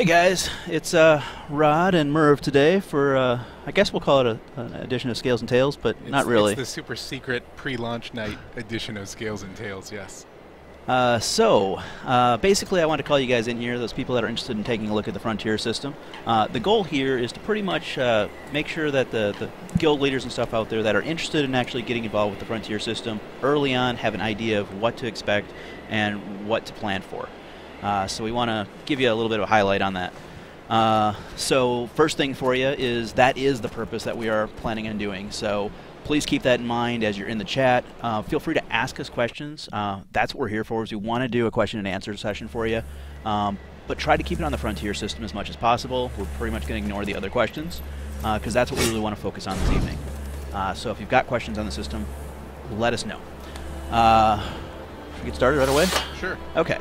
Hey guys, it's Rod and Merv today for I guess we'll call it an edition of Scales and Tales, but not really. It's the super secret pre-launch night edition of Scales and Tales, yes. Basically I want to call you guys in here, those people that are interested in taking a look at the Frontier system. The goal here is to pretty much make sure that the guild leaders and stuff out there that are interested in actually getting involved with the Frontier system early on have an idea of what to expect and what to plan for. So we want to give you a little bit of a highlight on that. So first thing for you is that is the purpose that we are planning on doing. So please keep that in mind as you're in the chat. Feel free to ask us questions. That's what we're here for, is we want to do a question and answer session for you. But try to keep it on the Frontier system as much as possible. We're pretty much going to ignore the other questions because that's what we really want to focus on this evening. So if you've got questions on the system, let us know. Should we get started right away? Sure. Okay.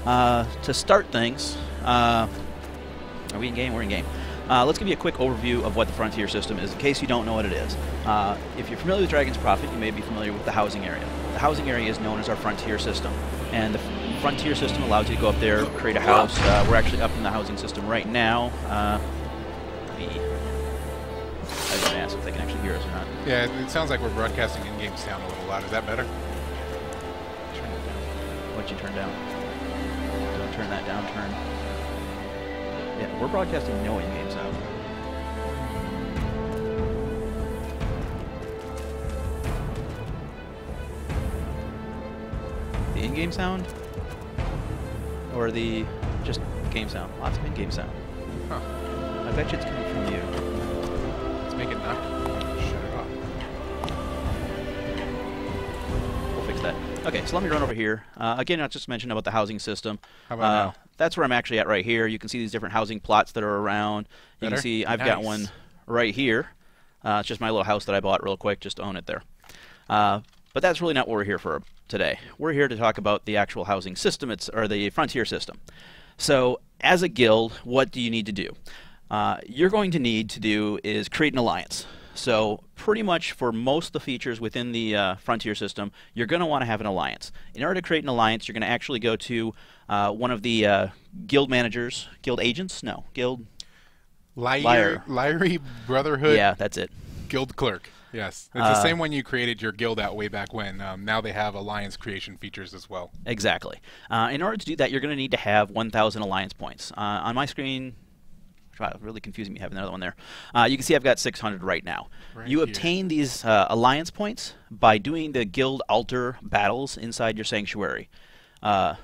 To start things, are we in game? We're in game. Let's give you a quick overview of what the Frontier system is in case you don't know what it is. If you're familiar with Dragon's Prophet, you may be familiar with the housing area. The housing area is known as our Frontier system, and the Frontier system allows you to go up there, create a house. We're actually up in the housing system right now. I was going to ask if they can actually hear us or not. Yeah, it sounds like we're broadcasting in-game sound a little loud. Is that better? Turn it down. What'd you turn down? Don't turn that down, turn. Yeah, we're broadcasting no in-game sound. The in-game sound? Or the just game sound? Lots of in-game sound. Huh. I bet you it's coming from you. Let's make it not. Shut it off. We'll fix that. Okay, so let me run over here. Again, I just mentioned about the housing system. How about now? That's where I'm actually at right here. You can see these different housing plots that are around. You can see I've got one right here. It's just my little house that I bought real quick just to own it there. But that's really not what we're here for today. We're here to talk about the actual housing system, or the Frontier system. So as a guild, what do you need to do? You're going to need to do is create an alliance. So pretty much for most of the features within the Frontier system, you're going to want to have an alliance. In order to create an alliance, you're going to actually go to one of the guild managers, guild agents? No, guild... Lyrie Brotherhood. Yeah, that's it. Guild clerk. Yes. It's the same one you created your guild out way back when. Now they have alliance creation features as well. Exactly. In order to do that, you're going to need to have 1,000 alliance points. On my screen... Wow, really confusing me having another one there. You can see I've got 600 right now. You obtain these alliance points by doing the guild altar battles inside your sanctuary. No,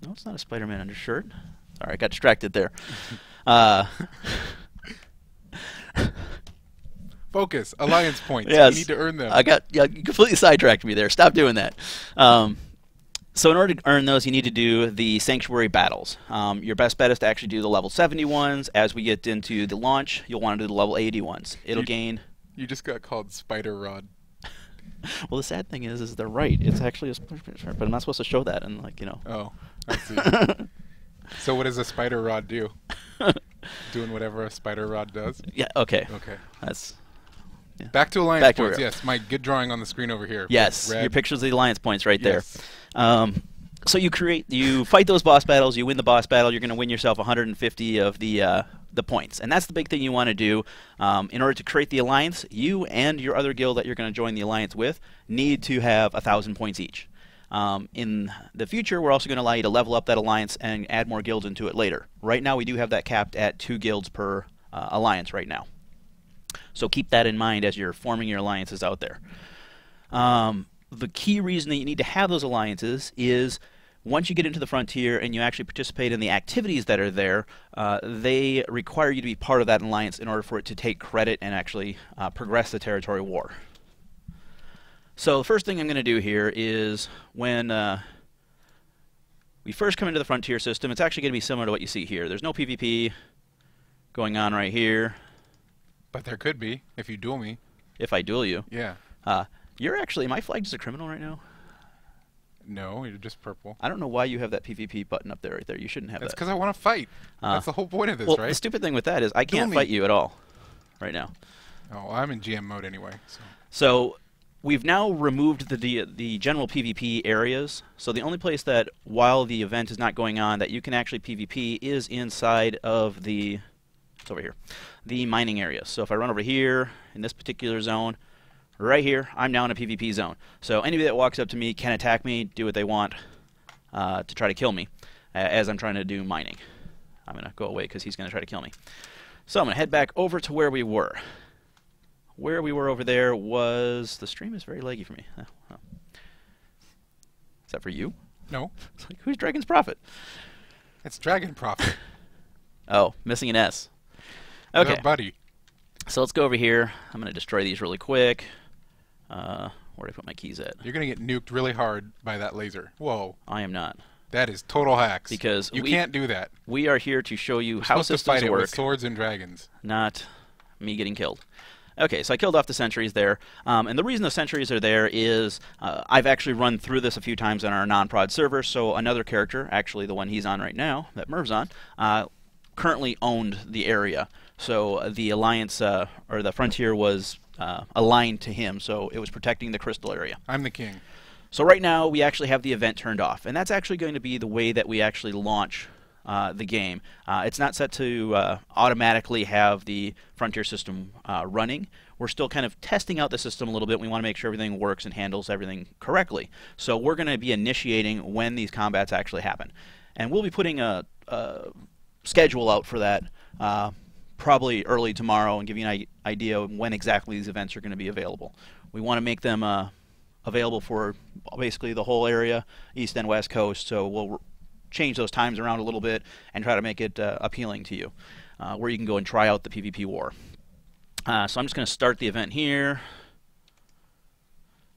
it's not a Spider-Man undershirt. Sorry, I got distracted there. Focus. Alliance points. Yes. You need to earn them. You completely sidetracked me there. Stop doing that. So in order to earn those, you need to do the sanctuary battles. Your best bet is to actually do the level 70 ones. As we get into the launch, you'll want to do the level 80 ones. It'll gain... You just got called Spider Rod. Well, the sad thing is they're right. It's actually a spider, but I'm not supposed to show that. And like, you know. Oh, I see. So what does a Spider Rod do? Doing whatever a Spider Rod does? Yeah. Okay. Okay. That's... Yeah. Back to alliance points. Yes, my good drawing on the screen over here. Yes, your pictures of the alliance points right yes. there. So you fight those boss battles. You win the boss battle. You're going to win yourself 150 of the points, and that's the big thing you want to do. In order to create the alliance, you and your other guild that you're going to join the alliance with need to have 1,000 points each. In the future, we're also going to allow you to level up that alliance and add more guilds into it later. Right now, we do have that capped at 2 guilds per alliance right now. So keep that in mind as you're forming your alliances out there. The key reason that you need to have those alliances is once you get into the Frontier and you actually participate in the activities that are there, they require you to be part of that alliance in order for it to take credit and actually progress the territory war. So the first thing I'm going to do here is when we first come into the Frontier system, it's actually going to be similar to what you see here. There's no PvP going on right here. But there could be, if you duel me. If I duel you. Yeah. You're actually, am I flagged as a criminal right now? No, you're just purple. I don't know why you have that PvP button up there right there. You shouldn't have that. It's because I want to fight. That's the whole point of this, right? The stupid thing with that is I can't fight you at all right now. Oh, I'm in GM mode anyway. So we've now removed the general PvP areas. So the only place that, while the event is not going on, that you can actually PvP is inside of the, it's over here, the mining areas. So if I run over here in this particular zone, right here, I'm now in a PvP zone. So anybody that walks up to me can attack me, do what they want to try to kill me as I'm trying to do mining. I'm going to go away because he's going to try to kill me. So I'm going to head back over to where we were. Where we were over there was... The stream is very laggy for me. Oh. Is that for you? No. It's like, who's Dragon's Prophet? It's Dragon Prophet. Oh, missing an S. Okay. The buddy. So let's go over here. I'm going to destroy these really quick. Where did I put my keys at? You're going to get nuked really hard by that laser. Whoa. I am not. That is total hacks. Because you can't do that. We are here to show you You're how supposed to systems fight it work. with swords and dragons. Not me getting killed. Okay, so I killed off the sentries there. And the reason the sentries are there is I've actually run through this a few times on our non-prod server, so another character, actually the one he's on right now, that Merv's on, currently owned the area. So the Alliance, or the Frontier was aligned to him, so it was protecting the crystal area. I'm the king. So right now we actually have the event turned off, and that's actually going to be the way that we actually launch the game. It's not set to automatically have the Frontier system running. We're still kind of testing out the system a little bit. We want to make sure everything works and handles everything correctly. So we're going to be initiating when these combats actually happen. And we'll be putting a schedule out for that probably early tomorrow and give you an idea of when exactly these events are going to be available. We want to make them available for basically the whole area, East and West Coast, so we'll change those times around a little bit and try to make it appealing to you, where you can go and try out the PvP war. So I'm just going to start the event here.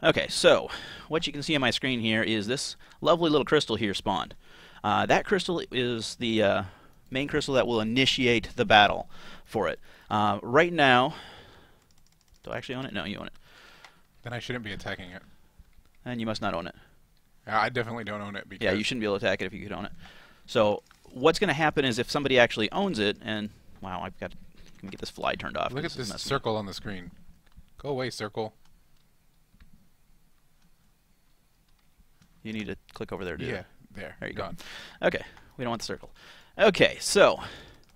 Okay, so what you can see on my screen here is this lovely little crystal here spawned. That crystal is the main crystal that will initiate the battle for it. Right now, do I actually own it? No, you own it. Then I shouldn't be attacking it. And you must not own it. I definitely don't own it. Because yeah, you shouldn't be able to attack it if you could own it. So what's going to happen is if somebody actually owns it, and wow, I've got, let me get this fly turned off. Look at this circle on the screen. Go away, circle. You need to click over there, Yeah, there. There you Gone. go. Okay, we don't want the circle. Okay, so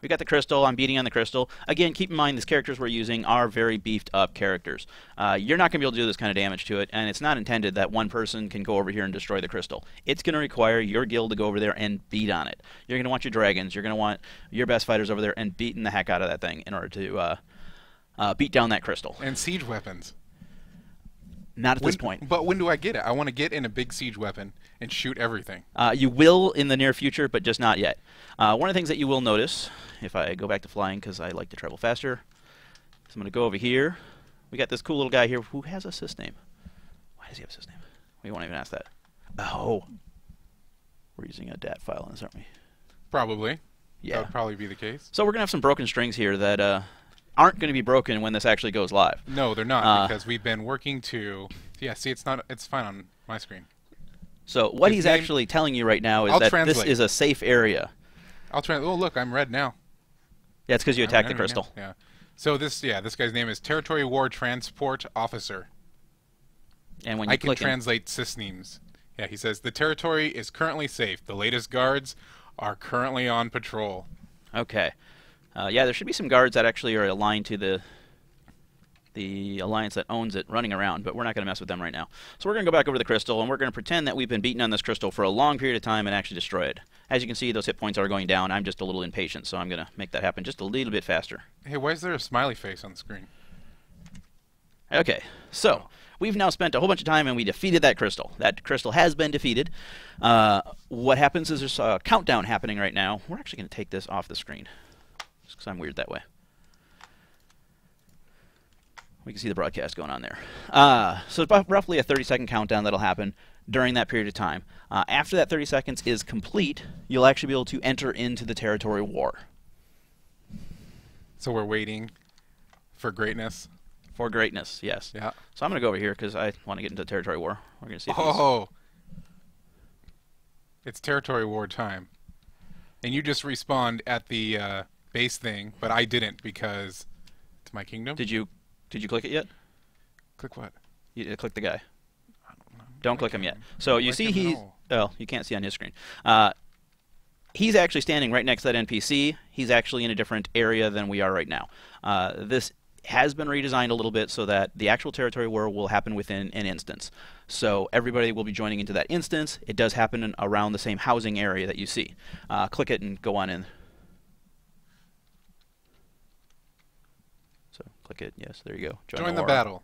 we got the crystal. I'm beating on the crystal. Again, keep in mind these characters we're using are very beefed up characters. You're not going to be able to do this kind of damage to it, and it's not intended that one person can go over here and destroy the crystal. It's going to require your guild to go over there and beat on it. You're going to want your dragons. You're going to want your best fighters over there and beating the heck out of that thing in order to beat down that crystal. And siege weapons. Not at this point. But when do I get it? I want to get in a big siege weapon and shoot everything. You will in the near future, but just not yet. One of the things that you will notice, if I go back to flying because I like to travel faster, so I'm going to go over here. We got this cool little guy here who has a sysname. Why does he have a sysname? We won't even ask that. Oh. We're using a DAT file in this, aren't we? Probably. Yeah. That would probably be the case. So we're going to have some broken strings here that aren't going to be broken when this actually goes live. No, they're not, because we've been working to... Yeah, see, it's fine on my screen. So what he's actually telling you right now is that this is a safe area. I'll try. Oh, look, I'm red now. Yeah, it's because you attacked the crystal. Yeah. So this guy's name is Territory War Transport Officer. And when you I can translate sysnames. Yeah, he says the territory is currently safe. The latest guards are currently on patrol. Okay. Yeah, there should be some guards that actually are aligned to the alliance that owns it running around, but we're not going to mess with them right now. So we're going to go back over to the crystal, and we're going to pretend that we've been beating on this crystal for a long period of time and actually destroy it. As you can see, those hit points are going down. I'm just a little impatient, so I'm going to make that happen just a little bit faster. Hey, why is there a smiley face on the screen? Okay, so we've now spent a whole bunch of time and we defeated that crystal. That crystal has been defeated. What happens is there's a countdown happening right now. We're actually going to take this off the screen, just because I'm weird that way. We can see the broadcast going on there. So it's about roughly a 30-second countdown that'll happen during that period of time. After that 30 seconds is complete, you'll actually be able to enter into the territory war. So we're waiting for greatness? For greatness, yes. Yeah. So I'm going to go over here because I want to get into territory war. We're going to see if it's territory war time. And you just respawned at the base thing, but I didn't because it's my kingdom. Did you click it yet? Click what? You click the guy. I'm Don't click him yet. So you see him at he's... all. Oh, you can't see on his screen. He's actually standing right next to that NPC. He's actually in a different area than we are right now. This has been redesigned a little bit so that the actual territory war will happen within an instance. So everybody will be joining into that instance. It does happen around the same housing area that you see. Click it and go on in. So click it. Yes, there you go. Join the war. battle.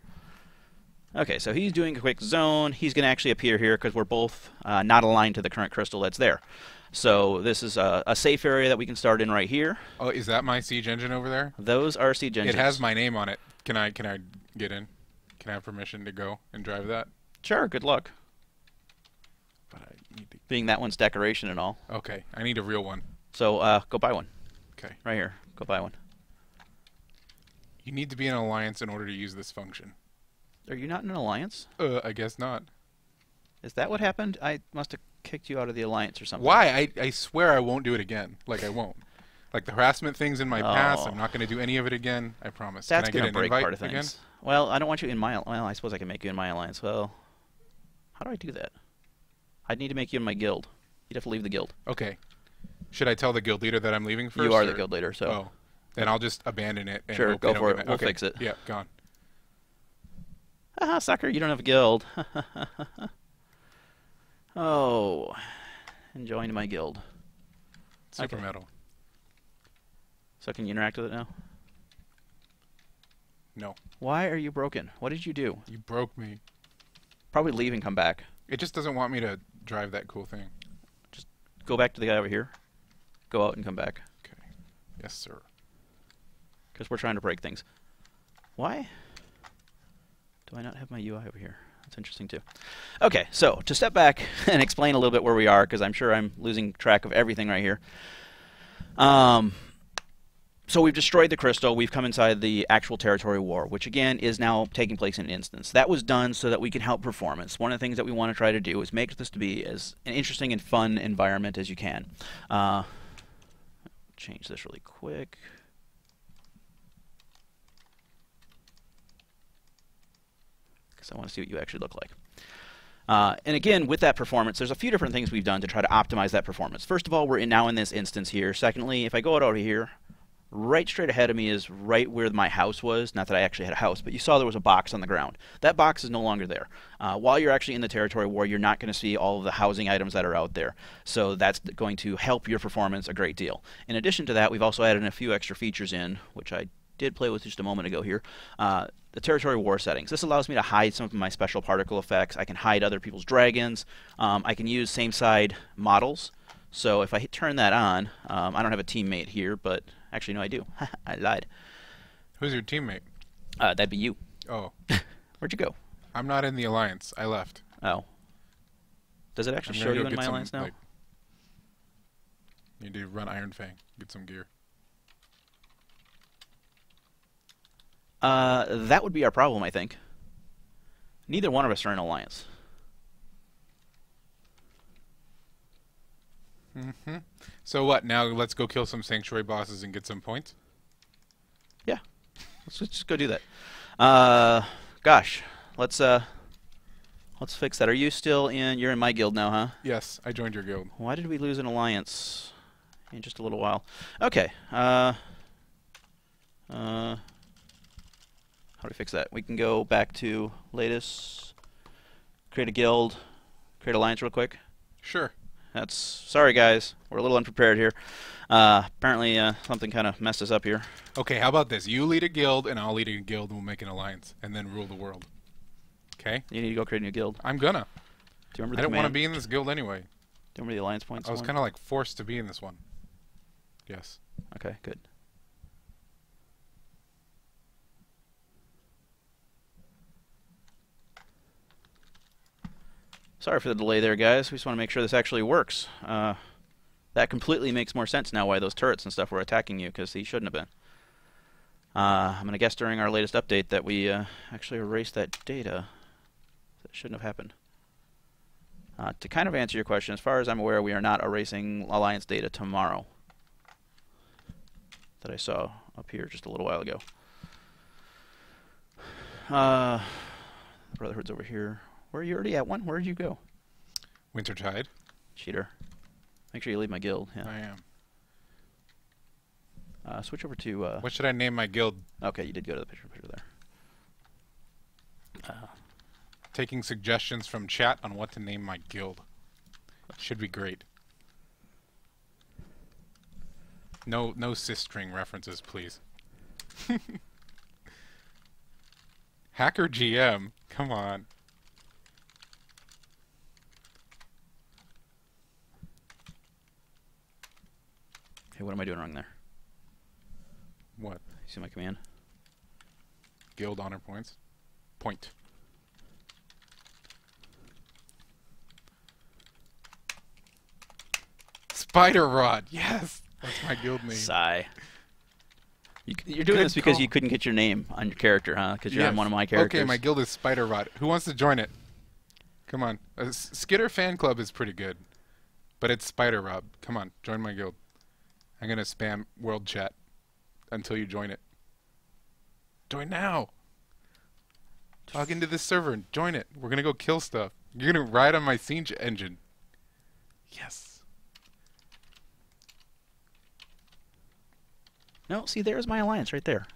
Okay, so he's doing a quick zone. He's going to actually appear here because we're both not aligned to the current crystal that's there. So this is a safe area that we can start in right here. Oh, is that my siege engine over there? Those are siege engines. It has my name on it. Can I get in? Can I have permission to go and drive that? Sure, good luck. But I need to... Being that one's decoration and all. Okay, I need a real one. So go buy one. Okay. Right here. Go buy one. You need to be in an alliance in order to use this function. Are you not in an alliance? I guess not. Is that what happened? I must have kicked you out of the alliance or something. Why? I swear I won't do it again. Like, I won't. Like, the harassment things in my past, I'm not going to do any of it again. I promise. That's Can I going get to an break invite part of things. again? Well, I don't want you in my... Well, I suppose I can make you in my alliance. Well, how do I do that? I'd need to make you in my guild. You'd have to leave the guild. Okay. Should I tell the guild leader that I'm leaving first? You are the guild leader, so... Oh. Then I'll just abandon it. And Sure, hope go they don't for get it. mad. We'll fix it. Yeah, gone. Haha, sucker, you don't have a guild. Oh. And join my guild. Super Okay. metal. So can you interact with it now? No. Why are you broken? What did you do? You broke me. Probably leave and come back. It just doesn't want me to drive that cool thing. Just go back to the guy over here. Go out and come back. Okay. Yes, sir. Because we're trying to break things. Why do I not have my UI over here? That's interesting too. Okay, so to step back and explain a little bit where we are, because I'm sure I'm losing track of everything right here. So we've destroyed the crystal. We've come inside the actual territory war, which again is now taking place in an instance. That was done so that we can help performance. One of the things that we want to try to do is make this to be as an interesting and fun environment as you can. Change this really quick. Because I want to see what you actually look like. And again, with that performance, there's a few different things we've done to try to optimize that performance. First of all, we're now in this instance here. Secondly, if I go out over here, right straight ahead of me is right where my house was. Not that I actually had a house, but you saw there was a box on the ground. That box is no longer there. While you're actually in the territory war, you're not going to see all of the housing items that are out there. So that's going to help your performance a great deal. In addition to that, we've also added a few extra features in, which I did play with just a moment ago here. The territory war settings. This allows me to hide some of my special particle effects. I can hide other people's dragons. I can use same side models. So if I turn that on, I don't have a teammate here, but actually no, I do. I lied. Who's your teammate? That'd be you. Oh. Where'd you go? I'm not in the alliance. I left. Oh. Does it actually show you in my alliance now? Like, need to run Iron Fang. Get some gear. That would be our problem, I think. Neither one of us are in alliance. Mm-hmm. So what? Now let's go kill some sanctuary bosses and get some points? Yeah. Let's just go do that. Gosh. Let's fix that. Are you still in... You're in my guild now, huh? Yes, I joined your guild. Why did we lose an alliance in just a little while? Okay. How do we fix that? We can go back to latest, create a guild, create alliance real quick. Sure. That's... Sorry, guys. We're a little unprepared here. Apparently, something kind of messed us up here. Okay, how about this? You lead a guild, and I'll lead a guild, and we'll make an alliance, and then rule the world. Okay? You need to go create a new guild. I'm gonna. Do you remember the I don't want to command? be in this guild anyway. Do you remember the alliance points? I was kind of like forced to be in this one. Yes. Okay, good. Sorry for the delay there, guys. We just want to make sure this actually works. That completely makes more sense now why those turrets and stuff were attacking you, because these shouldn't have been. I'm going to guess during our latest update that we actually erased that data. That shouldn't have happened. To kind of answer your question, as far as I'm aware, we are not erasing Alliance data tomorrow. That I saw up here just a little while ago. Brotherhood's over here. Where are you already at one? Where did you go? Wintertide. Cheater. Make sure you leave my guild. Yeah. I am. Switch over to... What should I name my guild? Okay, you did go to the picture there. Taking suggestions from chat on what to name my guild. Should be great. No cis-string references, please. Hacker GM, come on. Hey, what am I doing wrong there? What? You see my command? Guild honor points. Point. Spider Rod, yes! That's my guild name. Sigh. You're doing this because you couldn't get your name on your character, huh? Because you're on one of my characters. Okay, my guild is Spider Rod. Who wants to join it? Come on. Skitter fan club is pretty good. But it's Spider Rod. Come on, join my guild. I'm going to spam world chat until you join it. Join now! Log into this server and join it. We're going to go kill stuff. You're going to ride on my siege engine. Yes. No, see, there's my alliance right there.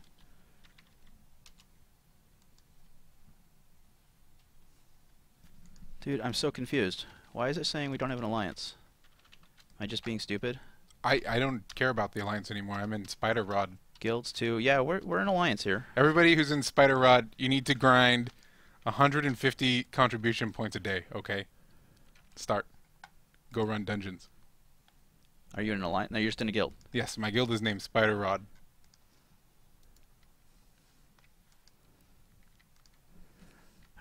Dude, I'm so confused. Why is it saying we don't have an alliance? Am I just being stupid? I don't care about the alliance anymore. I'm in Spider Rod. Guilds too. Yeah, we're in alliance here. Everybody who's in Spider Rod, you need to grind 150 contribution points a day, okay? Start. Go run dungeons. Are you in an alliance? No, you're just in a guild. Yes, my guild is named Spider Rod.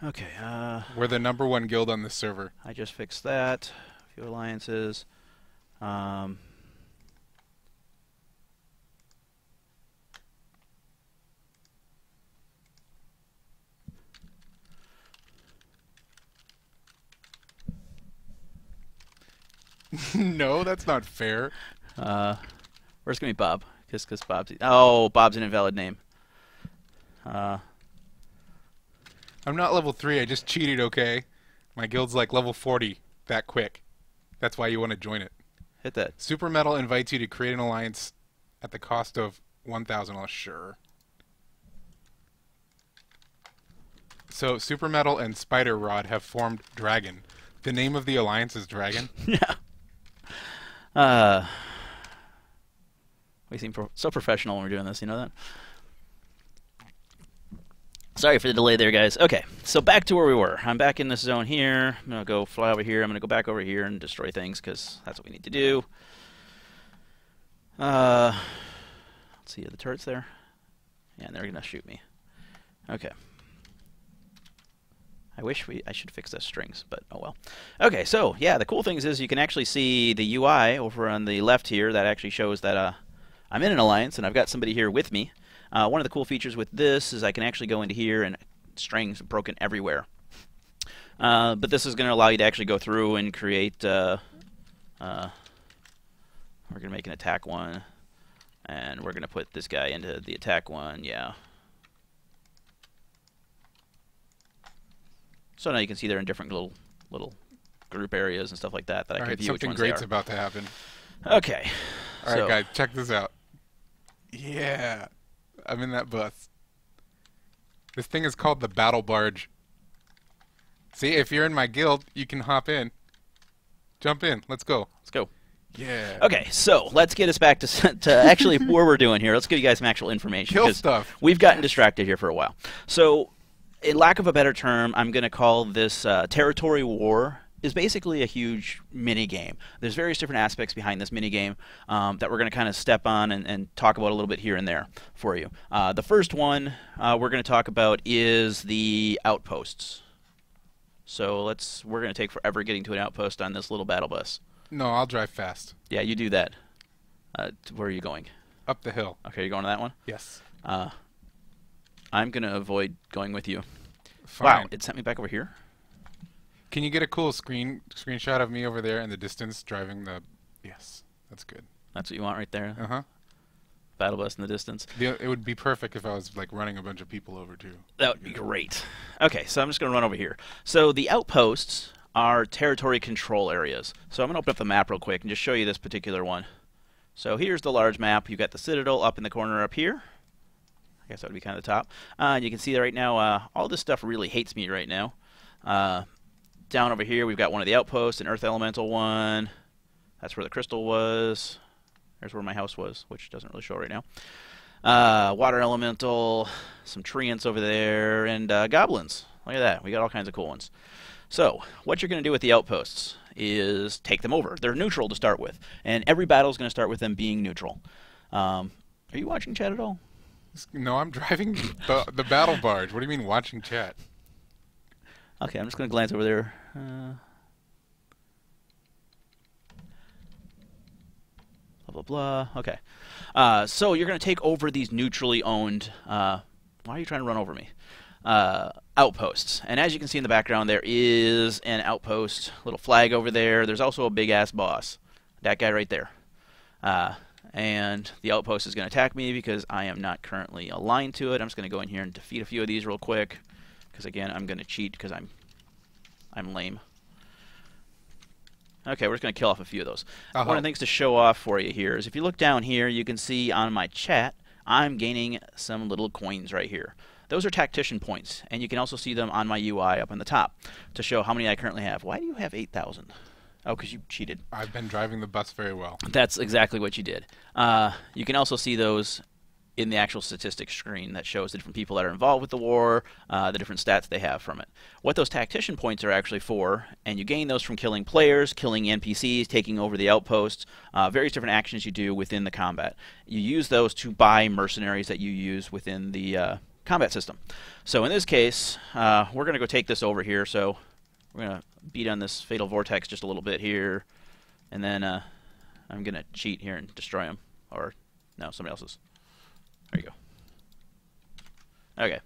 Okay, we're the #1 guild on this server. I just fixed that. A few alliances. No, that's not fair. Where's gonna be Bob? Because Bob's... Oh, Bob's an invalid name. I'm not level 3, I just cheated, okay? My guild's like level 40 that quick. That's why you want to join it. Hit that. Super Metal invites you to create an alliance at the cost of 1,000. Oh, sure. So, Super Metal and Spider Rod have formed Dragon. The name of the alliance is Dragon? Yeah. We seem so professional when we're doing this, you know that? Sorry for the delay there, guys. Okay, so back to where we were. I'm back in this zone here. I'm going to go fly over here. I'm going to go back over here and destroy things because that's what we need to do. Let's see, are the turrets there? Yeah, and they're going to shoot me. Okay. I should fix those strings, but oh well. Okay, so yeah, the cool thing is you can actually see the UI over on the left here. That actually shows that I'm in an alliance and I've got somebody here with me. One of the cool features with this is I can actually go into here and strings broken everywhere. But this is going to allow you to actually go through and create. We're going to make an attack one, and we're going to put this guy into the attack one. Yeah. So now you can see they're in different little group areas and stuff like that. I can view which something ones great's they are. about to happen. Okay. All right, guys, check this out. Yeah, I'm in that bus. This thing is called the Battle Barge. See, if you're in my guild, you can hop in. Jump in. Let's go. Let's go. Yeah. Okay, so let's get us back to actually where we're doing here. Let's give you guys some actual information. Kill stuff. We've gotten distracted here for a while. So, in lack of a better term, I'm going to call this territory war. Is basically a huge mini game. There's various different aspects behind this mini game that we're going to kind of step on and talk about a little bit here and there for you. The first one we're going to talk about is the outposts. So we're going to take forever getting to an outpost on this little battle bus. No, I'll drive fast. Yeah, you do that. Where are you going? Up the hill. Okay, you're going to that one? Yes. I'm going to avoid going with you. Fine. Wow, it sent me back over here? Can you get a cool screenshot of me over there in the distance driving the... Yes, that's good. That's what you want right there? Uh-huh. battle bus in the distance. It would be perfect if I was like running a bunch of people over too. That would be great. Okay, so I'm just going to run over here. So the outposts are territory control areas. So I'm going to open up the map real quick and just show you this particular one. So here's the large map. You've got the Citadel up in the corner up here. I guess that would be kind of the top. And you can see that right now, all this stuff really hates me right now. Down over here, we've got one of the outposts, an Earth Elemental one. That's where the crystal was. There's where my house was, which doesn't really show right now. Water Elemental, some treants over there, and goblins. Look at that. We got all kinds of cool ones. So what you're going to do with the outposts is take them over. They're neutral to start with, and every battle is going to start with them being neutral. Are you watching chat at all? No, I'm driving the battle barge. What do you mean watching chat? Okay, I'm just going to glance over there. Blah, blah, blah. Okay. So you're going to take over these neutrally owned... why are you trying to run over me? Outposts. And as you can see in the background, there is an outpost, little flag over there. There's also a big-ass boss. That guy right there. And the outpost is going to attack me because I am not currently aligned to it. I'm just going to go in here and defeat a few of these real quick. Because, again, I'm going to cheat because I'm lame. Okay, we're just going to kill off a few of those. One of the things to show off for you here is if you look down here, you can see on my chat, I'm gaining some little coins right here. Those are tactician points, and you can also see them on my UI up on the top to show how many I currently have. Why do you have 8,000? Oh, because you cheated. I've been driving the bus very well. That's exactly what you did. You can also see those in the actual statistics screen that shows the different people that are involved with the war, the different stats they have from it. What those tactician points are actually for, and you gain those from killing players, killing NPCs, taking over the outposts, various different actions you do within the combat. You use those to buy mercenaries that you use within the combat system. So in this case, we're going to go take this over here. So we're going to beat on this fatal vortex just a little bit here, and then I'm going to cheat here and destroy him. Or, no, somebody else's. There you go. Okay.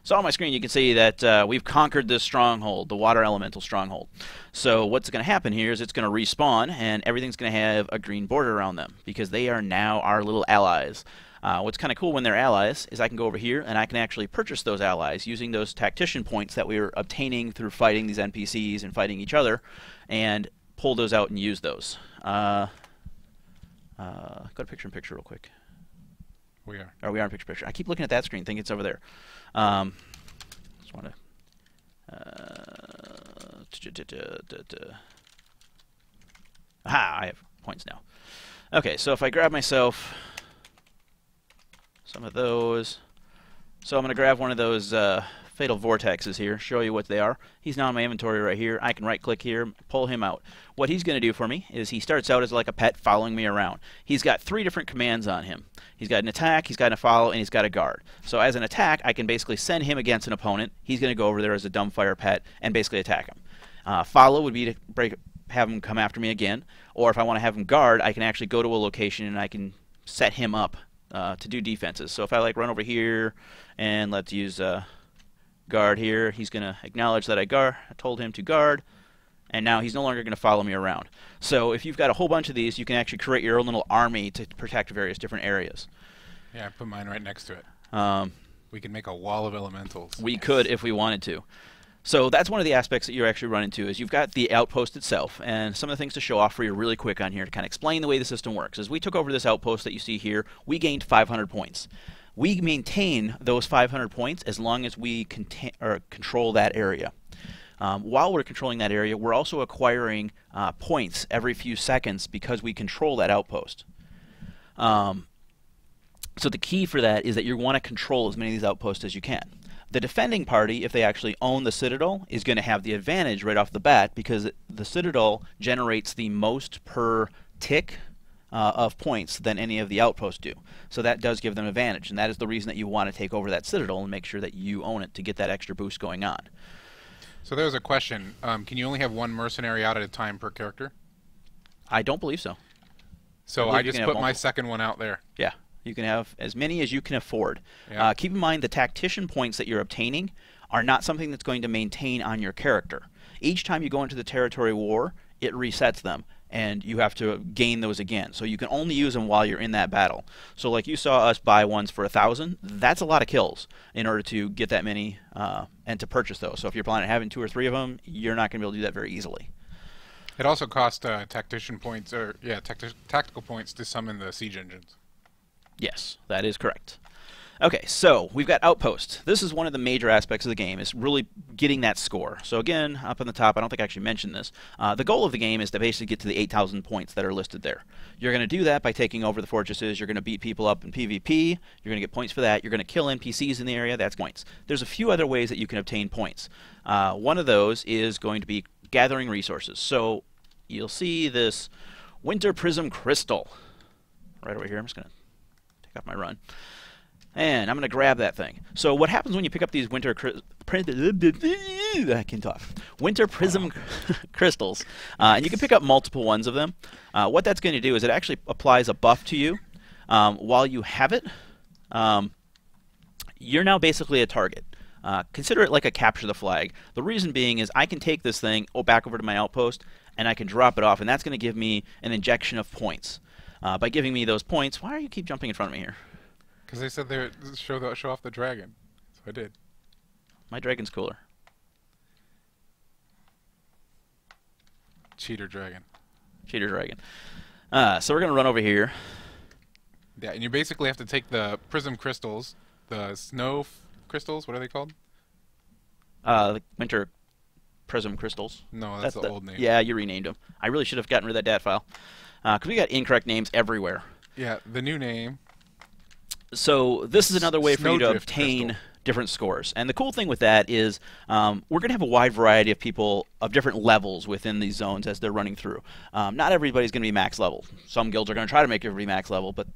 So on my screen you can see that we've conquered this stronghold, the water elemental stronghold. So what's going to happen here is it's going to respawn, and everything's going to have a green border around them because they are now our little allies. What's kind of cool when they're allies is I can go over here and I can actually purchase those allies using those tactician points that we were obtaining through fighting these NPCs and fighting each other, and pull those out and use those. Go to picture-in-picture real quick. We are. Or we are in picture-in-picture. I keep looking at that screen, thinking it's over there. Just want to... Aha! I have points now. Okay, so if I grab myself some of those, so I'm going to grab one of those fatal vortexes here, show you what they are. He's now in my inventory right here. I can right-click here, pull him out. What he's going to do for me is he starts out as like a pet following me around. He's got 3 different commands on him. He's got an attack, he's got a follow, and he's got a guard. So as an attack, I can basically send him against an opponent. He's going to go over there as a dumbfire pet and basically attack him. Follow would be to have him come after me again. Or if I want to have him guard, I can actually go to a location and I can set him up to do defenses. So if I like run over here and let's use guard here, he's going to acknowledge that I told him to guard, and now he's no longer going to follow me around. So if you've got a whole bunch of these, you can actually create your own little army to protect various different areas. Yeah, I put mine right next to it. We can make a wall of elementals. We could if we wanted to. So that's one of the aspects that you actually run into is you've got the outpost itself, and some of the things to show off for you really quick on here to kind of explain the way the system works. As we took over this outpost that you see here, we gained 500 points. We maintain those 500 points as long as we control that area. While we're controlling that area, we're also acquiring points every few seconds because we control that outpost. So the key for that is that you want to control as many of these outposts as you can. The defending party, if they actually own the Citadel, is going to have the advantage right off the bat because the Citadel generates the most per tick of points than any of the outposts do. So that does give them advantage, and that is the reason that you want to take over that Citadel and make sure that you own it to get that extra boost going on. So there's a question. Can you only have 1 mercenary out at a time per character? I don't believe so. So I just put my second one out there. Yeah. You can have as many as you can afford. Yeah. Keep in mind the tactician points that you're obtaining are not something that's going to maintain on your character. Each time you go into the territory war, it resets them. and you have to gain those again. So you can only use them while you're in that battle. So like you saw us buy ones for 1,000, that's a lot of kills in order to get that many and to purchase those. So if you're planning on having 2 or 3 of them, you're not going to be able to do that very easily. It also costs tactician points, or yeah, tactical points to summon the siege engines. Yes, that is correct. Okay, so we've got Outposts. This is one of the major aspects of the game, is really getting that score. So again, up on the top, I don't think I actually mentioned this. The goal of the game is to basically get to the 8,000 points that are listed there. You're going to do that by taking over the fortresses. You're going to beat people up in PvP. You're going to get points for that. You're going to kill NPCs in the area. That's points. There's a few other ways that you can obtain points. One of those is going to be gathering resources. So you'll see this Winter Prism Crystal right over here. I'm just going to take off my run. And I'm going to grab that thing. So what happens when you pick up these Winter Prism crystals, and you can pick up multiple ones of them, what that's going to do is it actually applies a buff to you. While you have it, you're now basically a target. Consider it like a capture the flag. The reason being is I can take this thing back over to my outpost, and I can drop it off, and that's going to give me an injection of points. By giving me those points, why do you keep jumping in front of me here? Because they said they show off the dragon, so I did. My dragon's cooler. Cheater dragon. Cheater dragon. So we're going to run over here. Yeah, and you basically have to take the prism crystals, the snow crystals, what are they called? The Winter Prism crystals. No, that's the old name. Yeah, you renamed them. I really should have gotten rid of that DAT file. Because we got incorrect names everywhere. Yeah, the new name. So this is another way for you to obtain crystal. Different scores. And the cool thing with that is we're going to have a wide variety of people of different levels within these zones as they're running through. Not everybody's going to be max level. Some guilds are going to try to make everybody max level, but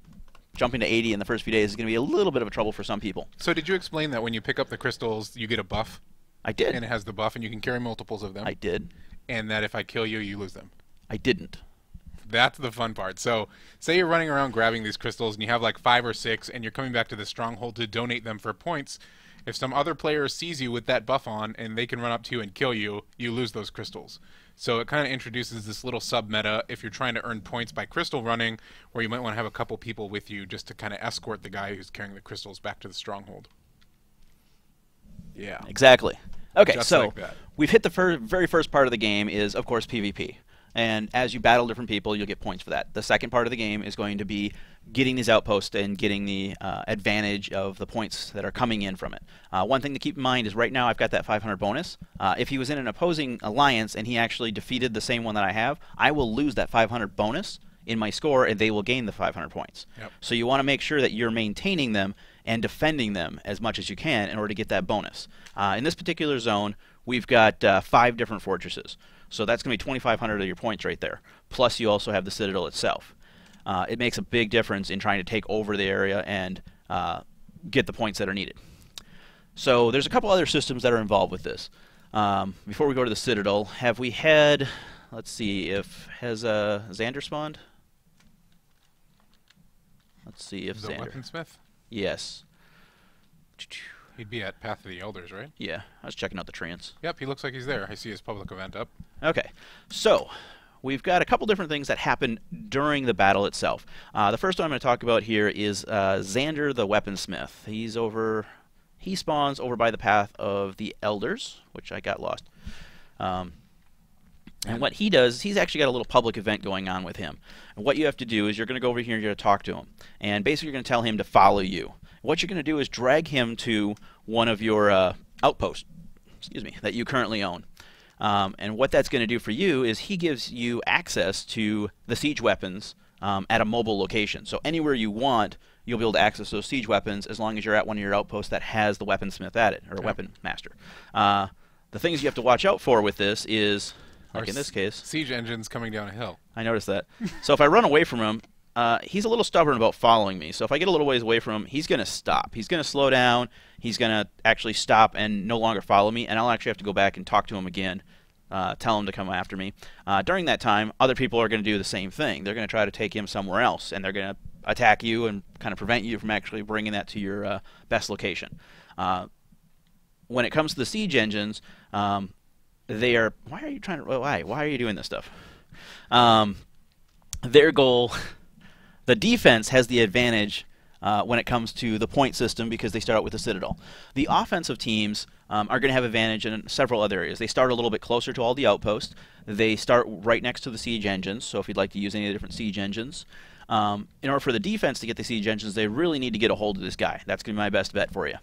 jumping to 80 in the first few days is going to be a little bit of a trouble for some people. So did you explain that when you pick up the crystals, you get a buff? I did. And it has the buff, and you can carry multiples of them? I did. And that if I kill you, you lose them? I didn't. That's the fun part. So say you're running around grabbing these crystals and you have like 5 or 6 and you're coming back to the stronghold to donate them for points. If some other player sees you with that buff on and they can run up to you and kill you, you lose those crystals. So it kind of introduces this little sub-meta if you're trying to earn points by crystal running, where you might want to have a couple people with you just to kind of escort the guy who's carrying the crystals back to the stronghold. Yeah. Exactly. Okay, just so like that. We've hit the very first part of the game is, of course, PvP. And as you battle different people, you'll get points for that. The second part of the game is going to be getting these outposts and getting the advantage of the points that are coming in from it. One thing to keep in mind is right now I've got that 500 bonus. If he was in an opposing alliance and he actually defeated the same one that I have, I will lose that 500 bonus in my score, and they will gain the 500 points. Yep. So you want to make sure that you're maintaining them and defending them as much as you can in order to get that bonus. In this particular zone, we've got 5 different fortresses. So that's going to be 2,500 of your points right there. Plus, you also have the Citadel itself. It makes a big difference in trying to take over the area and get the points that are needed. So there's a couple other systems that are involved with this. Before we go to the Citadel, have we had... Let's see, has Xander spawned? Let's see if The Xander... weaponsmith? Yes. He'd be at Path of the Elders, right? Yeah, I was checking out the trance. Yep, he looks like he's there. I see his public event up. Okay, so we've got a couple different things that happen during the battle itself. The first one I'm going to talk about here is Xander the weaponsmith. He spawns over by the Path of the Elders, which I got lost. And what he does, he's actually got a little public event going on with him. And what you have to do is you're going to go over here and you're going to talk to him. And basically you're going to tell him to follow you. What you're going to do is drag him to one of your outposts, that you currently own. And what that's going to do for you is he gives you access to the siege weapons at a mobile location. So anywhere you want, you'll be able to access those siege weapons as long as you're at one of your outposts that has the weaponsmith at it, or weapon master. The things you have to watch out for with this is... Like in this case, siege engines coming down a hill. I noticed that. So if I run away from him, he's a little stubborn about following me. So if I get a little ways away from him, he's going to stop. He's going to slow down. He's going to actually stop and no longer follow me. And I'll actually have to go back and talk to him again, tell him to come after me. During that time, other people are going to do the same thing. They're going to try to take him somewhere else, and they're going to attack you and kind of prevent you from actually bringing that to your best location. When it comes to the siege engines, they are... Why are you trying to... Why are you doing this stuff? Their goal, the defense has the advantage when it comes to the point system because they start out with the Citadel. The offensive teams are going to have advantage in several other areas. They start a little bit closer to all the outposts. They start right next to the siege engines, so if you'd like to use any of the different siege engines. In order for the defense to get the siege engines, they really need to get a hold of this guy. That's going to be my best bet for you.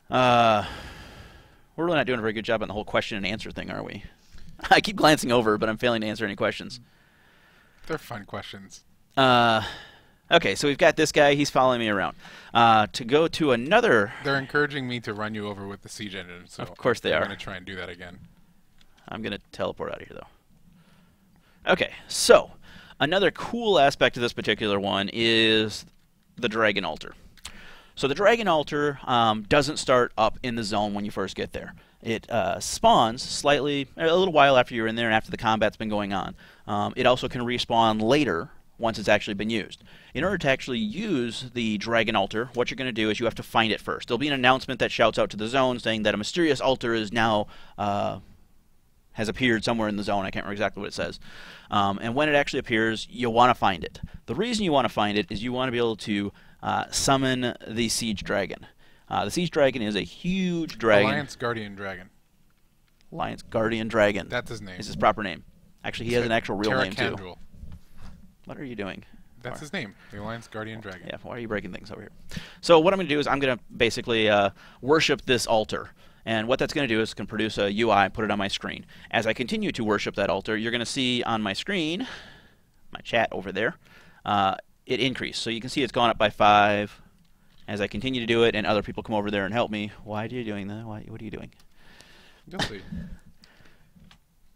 We're really not doing a very good job on the whole question and answer thing, are we? I keep glancing over, but I'm failing to answer any questions. They're fun questions. Okay, so we've got this guy. He's following me around. To go to another... They're encouraging me to run you over with the siege engine, so of course they are. I'm going to try and do that again. I'm going to teleport out of here, though. Okay, so another cool aspect of this particular one is the Dragon Altar. So the Dragon Altar doesn't start up in the zone when you first get there. It spawns slightly, a little while after you're in there and after the combat's been going on. It also can respawn later once it's actually been used. In order to actually use the Dragon Altar, what you're going to do is you have to find it first. There'll be an announcement that shouts out to the zone saying that a mysterious altar is now has appeared somewhere in the zone. I can't remember exactly what it says. And when it actually appears, you'll want to find it. The reason you want to find it is you want to be able to summon the Siege Dragon. The Siege Dragon is a huge dragon. Alliance Guardian Dragon. Alliance Guardian Dragon. That's his name. Is his proper name. Actually, he has an actual real name, too. What are you doing? That's his name, the Alliance Guardian Dragon. Yeah, why are you breaking things over here? So what I'm going to do is I'm going to basically worship this altar. And what that's going to do is can produce a UI and put it on my screen. As I continue to worship that altar, you're going to see on my screen, my chat over there, it increased. So you can see it's gone up by 5 as I continue to do it, and other people come over there and help me. Why are you doing that? What are you doing? You'll see.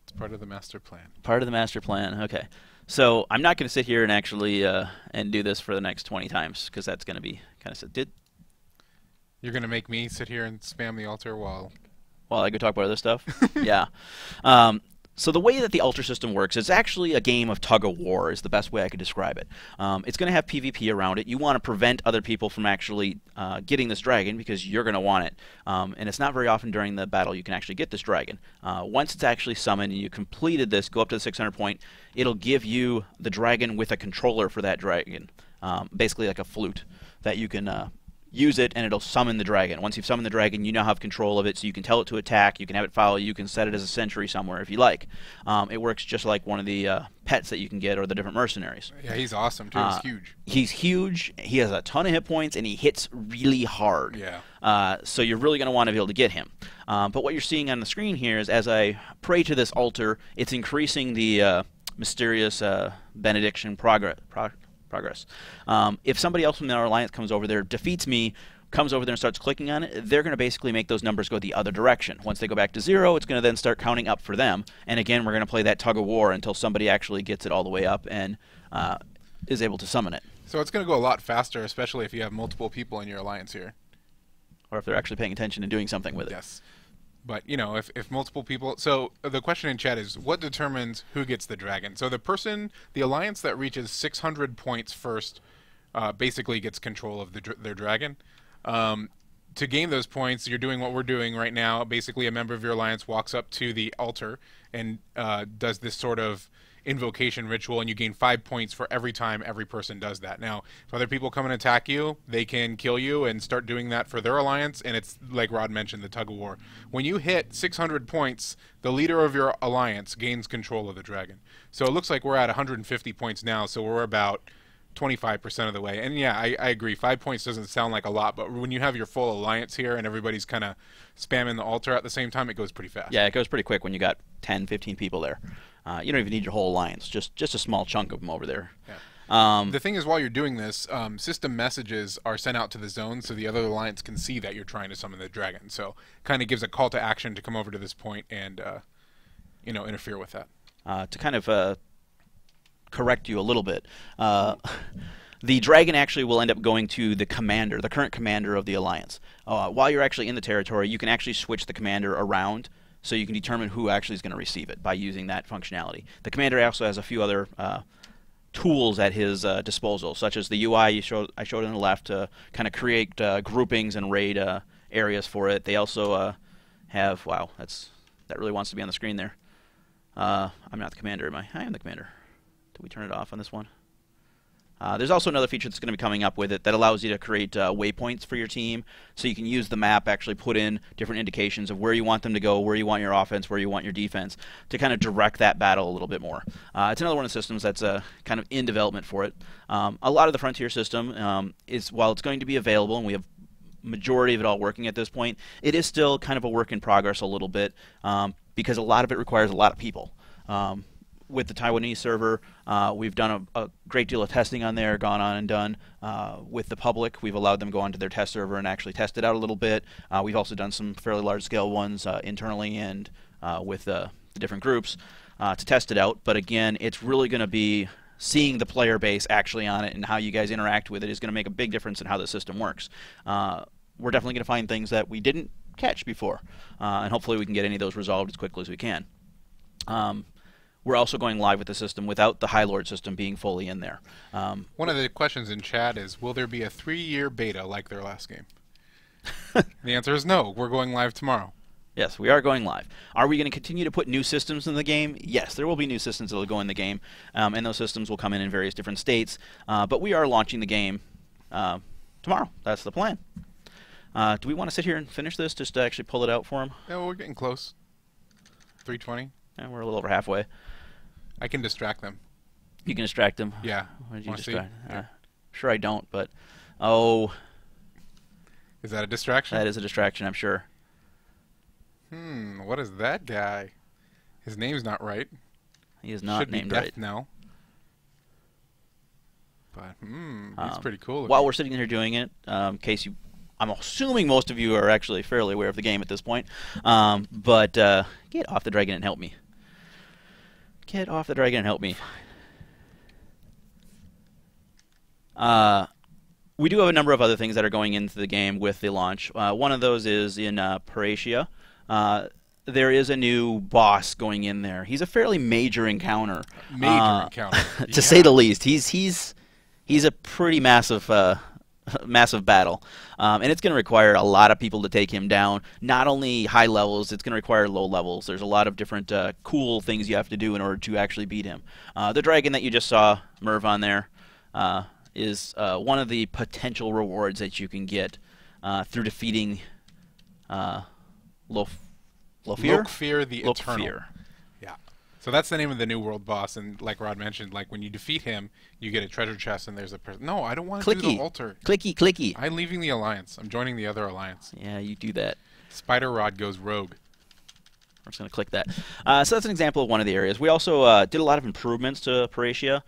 It's part of the master plan. Part of the master plan, okay. So I'm not going to sit here and actually and do this for the next 20 times, because that's going to be kind of... You're going to make me sit here and spam the altar while I go talk about other stuff? Yeah. So the way that the altar system works is actually a game of tug-of-war is the best way I could describe it. It's going to have PvP around it. You want to prevent other people from actually getting this dragon because you're going to want it. And it's not very often during the battle you can actually get this dragon. Once it's actually summoned and you completed this, go up to the 600 point, it'll give you the dragon with a controller for that dragon. Basically like a flute that you can... use it and it'll summon the dragon. Once you've summoned the dragon, you now have control of it, so you can tell it to attack, you can have it follow you, can set it as a sentry somewhere if you like. It works just like one of the pets that you can get or the different mercenaries. Yeah, he's awesome too. He's huge. He's huge, he has a ton of hit points, and he hits really hard. Yeah. So you're really going to want to be able to get him. But what you're seeing on the screen here is as I pray to this altar, it's increasing the mysterious benediction progress. If somebody else from our alliance comes over there, defeats me, comes over there and starts clicking on it, they're going to basically make those numbers go the other direction. Once they go back to 0, it's going to then start counting up for them. And again, we're going to play that tug-of-war until somebody actually gets it all the way up and is able to summon it. So it's going to go a lot faster, especially if you have multiple people in your alliance here. Or if they're actually paying attention and doing something with it. Yes. But, you know, if multiple people... So the question in chat is, what determines who gets the dragon? So the alliance that reaches 600 points first basically gets control of their dragon. To gain those points, you're doing what we're doing right now. Basically, a member of your alliance walks up to the altar and does this sort of invocation ritual, and you gain 5 points for every time every person does that. Now, if other people come and attack you, they can kill you and start doing that for their alliance, and it's like Rod mentioned, the tug-of-war. When you hit 600 points, the leader of your alliance gains control of the dragon. So it looks like we're at 150 points now, so we're about 25% of the way. And yeah, I agree, 5 points doesn't sound like a lot, but when you have your full alliance here and everybody's kind of spamming the altar at the same time, it goes pretty fast. Yeah, it goes pretty quick when you got 10, 15 people there. You don't even need your whole alliance, just a small chunk of them over there. Yeah. The thing is, while you're doing this, system messages are sent out to the zone so the other alliance can see that you're trying to summon the dragon. So kind of gives a call to action to come over to this point and you know, interfere with that. To kind of correct you a little bit, the dragon actually will end up going to the commander, the current commander of the alliance. While you're actually in the territory, you can actually switch the commander around, so you can determine who actually is going to receive it by using that functionality. The commander also has a few other tools at his disposal, such as the UI I showed on the left to kind of create groupings and raid areas for it. They also have, wow, that really wants to be on the screen there. I'm not the commander, am I? I am the commander. Did we turn it off on this one? There's also another feature that's going to be coming up with it that allows you to create waypoints for your team, so you can use the map, actually put in different indications of where you want them to go, where you want your offense, where you want your defense, to kind of direct that battle a little bit more. It's another one of the systems that's kind of in development for it. A lot of the Frontier system is, while it's going to be available, and we have majority of it all working at this point, it is still kind of a work in progress a little bit, because a lot of it requires a lot of people. With the Taiwanese server, we've done a great deal of testing on there, gone on and done. With the public, we've allowed them to go onto their test server and actually test it out a little bit. We've also done some fairly large-scale ones internally and with the different groups to test it out. But again, it's really going to be seeing the player base actually on it and how you guys interact with it is going to make a big difference in how the system works. We're definitely going to find things that we didn't catch before, and hopefully we can get any of those resolved as quickly as we can. We're also going live with the system without the High Lord system being fully in there. One of the questions in chat is, will there be a 3-year beta like their last game? The answer is no. We're going live tomorrow. Yes, we are going live. Are we going to continue to put new systems in the game? Yes, there will be new systems that will go in the game, and those systems will come in various different states. But we are launching the game tomorrow. That's the plan. Do we want to sit here and finish this just to actually pull it out for him? No, we're getting close. 3:20. Yeah, we're a little over halfway. I can distract them. You can distract them? Yeah. What did you Wanna see? distract? Yeah. Sure I don't, but... Oh, Is that a distraction? that is a distraction, I'm sure. What is that guy? His name's not right. He is not Should named be death right. now. But, he's pretty cool. While we're sitting here doing it, in case you... I'm assuming most of you are actually fairly aware of the game at this point. But get off the dragon and help me. Get off the dragon and help me. We do have a number of other things that are going into the game with the launch. One of those is in Paratia. There is a new boss going in there. He's a fairly major encounter. Major encounter. To say the least. He's a pretty massive massive battle, and it's going to require a lot of people to take him down. Not only high levels, it's going to require low levels. There's a lot of different cool things you have to do in order to actually beat him. The dragon that you just saw, Merv, on there, is one of the potential rewards that you can get through defeating Lokfear the Eternal. Yeah. So that's the name of the new world boss, and like Rod mentioned, like when you defeat him, you get a treasure chest, and there's a person. No, I don't want to do the altar. Clicky, clicky. I'm leaving the alliance. I'm joining the other alliance. Yeah, you do that. Spider Rod goes rogue. I'm just going to click that. So that's an example of one of the areas. We also did a lot of improvements to Paratia,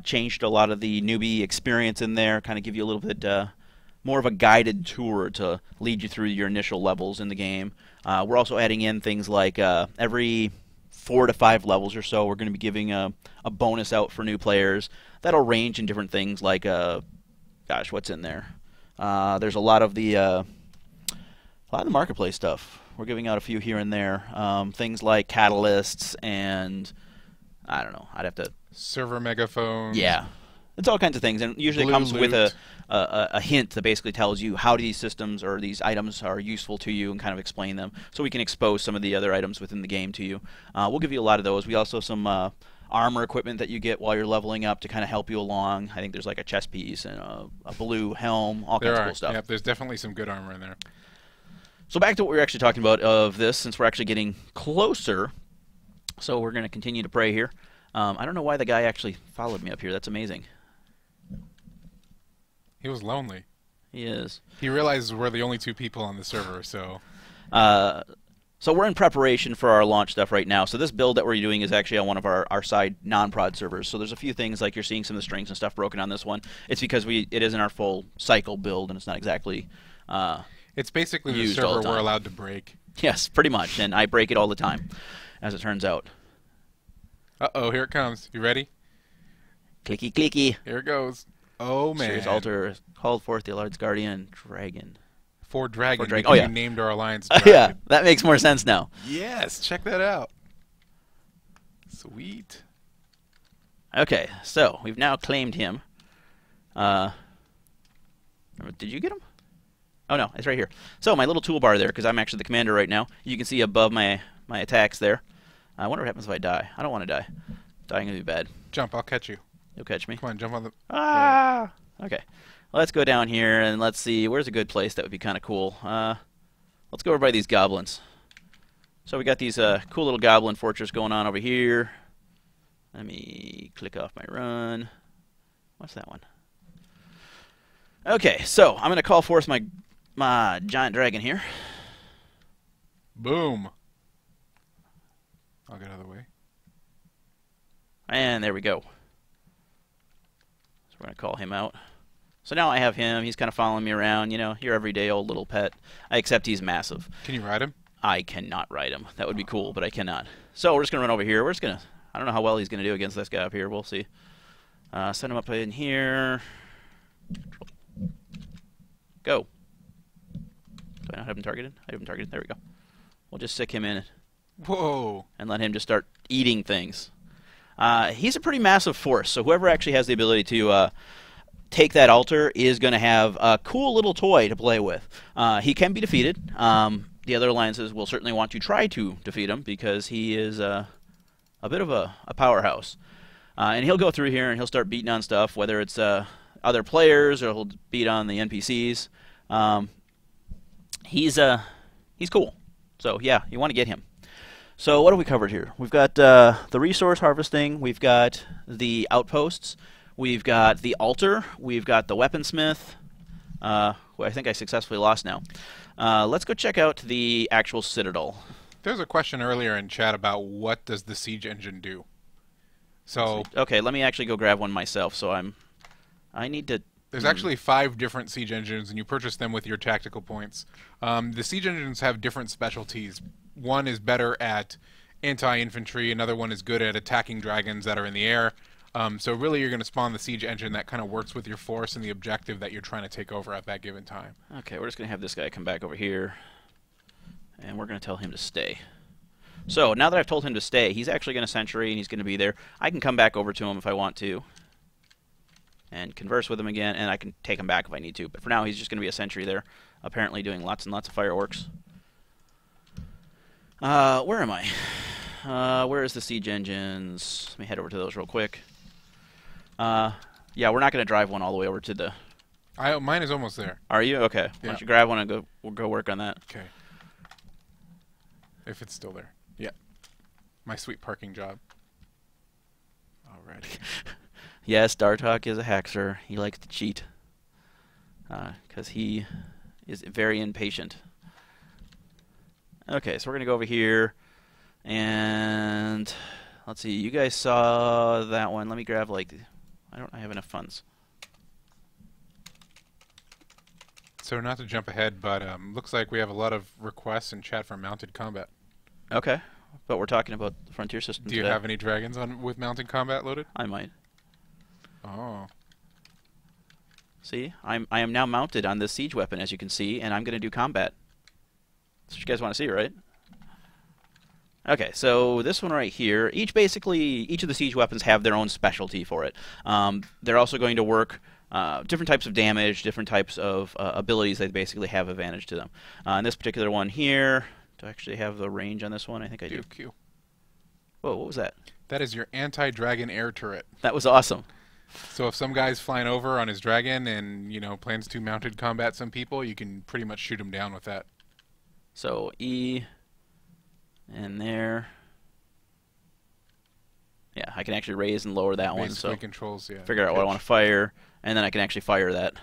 changed a lot of the newbie experience in there, kind of give you a little bit more of a guided tour to lead you through your initial levels in the game. We're also adding in things like every 4 to 5 levels or so, we're going to be giving a bonus out for new players. That'll range in different things like, gosh, what's in there? There's a lot of the marketplace stuff. We're giving out a few here and there. Things like catalysts and, I don't know, I'd have to... Server megaphones. Yeah. It's all kinds of things, and usually it comes with a hint that basically tells you how these systems or these items are useful to you and kind of explain them, so we can expose some of the other items within the game to you. We'll give you a lot of those. We also have some armor equipment that you get while you're leveling up to kind of help you along. I think there's like a chest piece and a blue helm, all kinds of cool stuff. Yeah, there's definitely some good armor in there. So back to what we were actually talking about of this, since we're actually getting closer. So we're going to continue to pray here. I don't know why the guy actually followed me up here. That's amazing. He was lonely. He is. He realizes we're the only 2 people on the server, so... So we're in preparation for our launch stuff right now. So this build that we're doing is actually on one of our side non-prod servers. So there's a few things, like you're seeing some of the strings and stuff broken on this one. It's because it isn't our full cycle build, and it's not exactly it's basically the server we're allowed to break. Yes, pretty much, and I break it all the time, as it turns out. Uh-oh, here it comes. You ready? Clicky, clicky. Here it goes. Oh, man. Serious altar called forth the Lord's guardian, dragon. For Dragon. Oh, yeah. We named our alliance Dragon. Yeah, that makes more sense now. Yes, check that out. Sweet. Okay, so we've now claimed him. Did you get him? Oh, no, it's right here. So my little toolbar there, because I'm actually the commander right now, you can see above my attacks there. I wonder what happens if I die. I don't want to die. Dying would be bad. Jump, I'll catch you. You'll catch me. Come on, jump on the... Ah! Okay. Well, let's go down here and let's see. Where's a good place that would be kind of cool? Let's go over by these goblins. So we got these cool little goblin fortress going on over here. Let me click off my run. What's that one? Okay, so I'm going to call forth my giant dragon here. Boom. I'll get out of the way. And there we go. So we're going to call him out. So now I have him. He's kind of following me around. You know, your everyday old little pet. Except he's massive. Can you ride him? I cannot ride him. That would be cool, but I cannot. So we're just going to run over here. We're just going to... I don't know how well he's going to do against this guy up here. We'll see. Send him up in here. Go. Do I not have him targeted? I have him targeted. There we go. We'll just stick him in. Whoa. And let him just start eating things. He's a pretty massive force, so whoever actually has the ability to take that altar is going to have a cool little toy to play with. He can be defeated. The other alliances will certainly want to try to defeat him because he is a bit of a powerhouse. And he'll go through here and he'll start beating on stuff, whether it's other players or he'll beat on the NPCs. He's cool. So yeah, you want to get him. So what have we covered here? We've got the resource harvesting, we've got the outposts, we've got the altar, we've got the weaponsmith, who I think I successfully lost now. Let's go check out the actual Citadel. There's a question earlier in chat about what does the siege engine do. So okay, let me actually go grab one myself. So I need to. There's actually 5 different siege engines, and you purchase them with your tactical points. The siege engines have different specialties. One is better at anti-infantry, another one is good at attacking dragons that are in the air. So really you're going to spawn the siege engine that kind of works with your force and the objective that you're trying to take over at that given time. Okay, we're just going to have this guy come back over here, and we're going to tell him to stay. So now that I've told him to stay, he's actually going to sentry, and he's going to be there. I can come back over to him if I want to and converse with him again, and I can take him back if I need to. But for now, he's just going to be a sentry there, apparently doing lots and lots of fireworks. Where am I? Where is the siege engines? Let me head over to those real quick. Yeah, we're not going to drive one all the way over to the... Mine is almost there. Are you? Okay. Yeah. Why don't you grab one and we'll go work on that. Okay. If it's still there. Yeah. My sweet parking job. Alrighty. Yes, Dartok is a hackser. He likes to cheat. Because he is very impatient. Okay, so we're going to go over here. And let's see. You guys saw that one. Let me grab, like... I don't have enough funds. So not to jump ahead, but looks like we have a lot of requests in chat for mounted combat. Okay. But we're talking about the Frontier system Do you today. have any dragons with mounted combat loaded? I might. Oh. See, I am now mounted on this siege weapon, as you can see, and I'm going to do combat. That's what you guys want to see, right? Okay, so this one right here, each of the siege weapons have their own specialty for it. They're also going to work different types of damage, different types of abilities that basically have advantage to them. In this particular one here, do I actually have the range on this one? I think I do. Q. Whoa, what was that? That is your anti-dragon air turret. That was awesome. So if some guy's flying over on his dragon and, you know, plans to mounted combat some people, you can pretty much shoot him down with that. So E and there. Yeah, I can actually raise and lower that one. Basically So controls, yeah. figure out what I want to fire, and then I can actually fire that.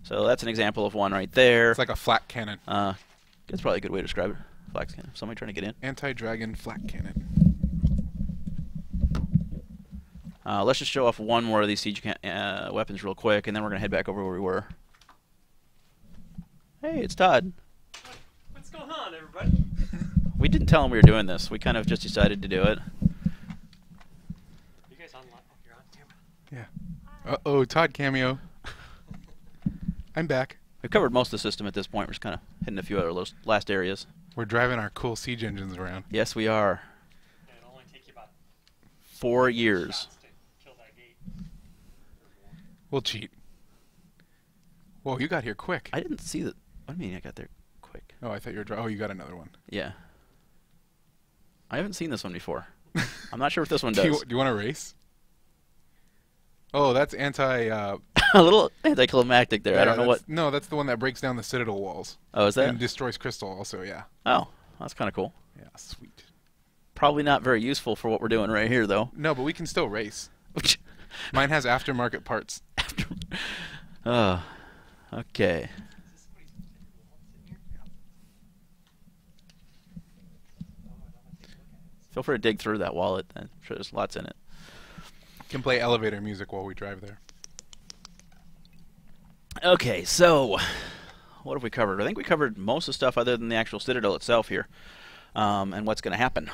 So that's an example of one right there. It's like a flak cannon. That's probably a good way to describe it. Flax cannon. Somebody trying to get in. Anti-dragon flak cannon. Let's just show off one more of these siege weapons real quick, and then we're going to head back over where we were. Hey, it's Todd. What's going on, everybody? We didn't tell him we were doing this. We kind of just decided to do it. You guys online? Oh, you're on camera. Yeah. Uh-oh, Todd cameo. I'm back. We've covered most of the system at this point. We're just kind of hitting a few other last areas. We're driving our cool siege engines around. Yes, we are. Yeah, it'll only take you about 4 years. shots to kill that gate. We'll cheat. Whoa, you got here quick. I didn't see that. What do you mean I got there quick? Oh, I thought you were... Oh, you got another one. Yeah. I haven't seen this one before. I'm not sure if this one Do does. you want to race? Oh, that's anti. A little anticlimactic there. I don't know what. No, that's the one that breaks down the Citadel walls. Oh, is that? And destroys crystal also. Yeah. Oh, that's kind of cool. Yeah, sweet. Probably not very useful for what we're doing right here, though. No, but we can still race. Mine has aftermarket parts. Oh, okay. Feel free to dig through that wallet. I'm sure there's lots in it. Can play elevator music while we drive there. Okay, so what have we covered? I think we covered most of the stuff other than the actual Citadel itself here, and what's going to happen.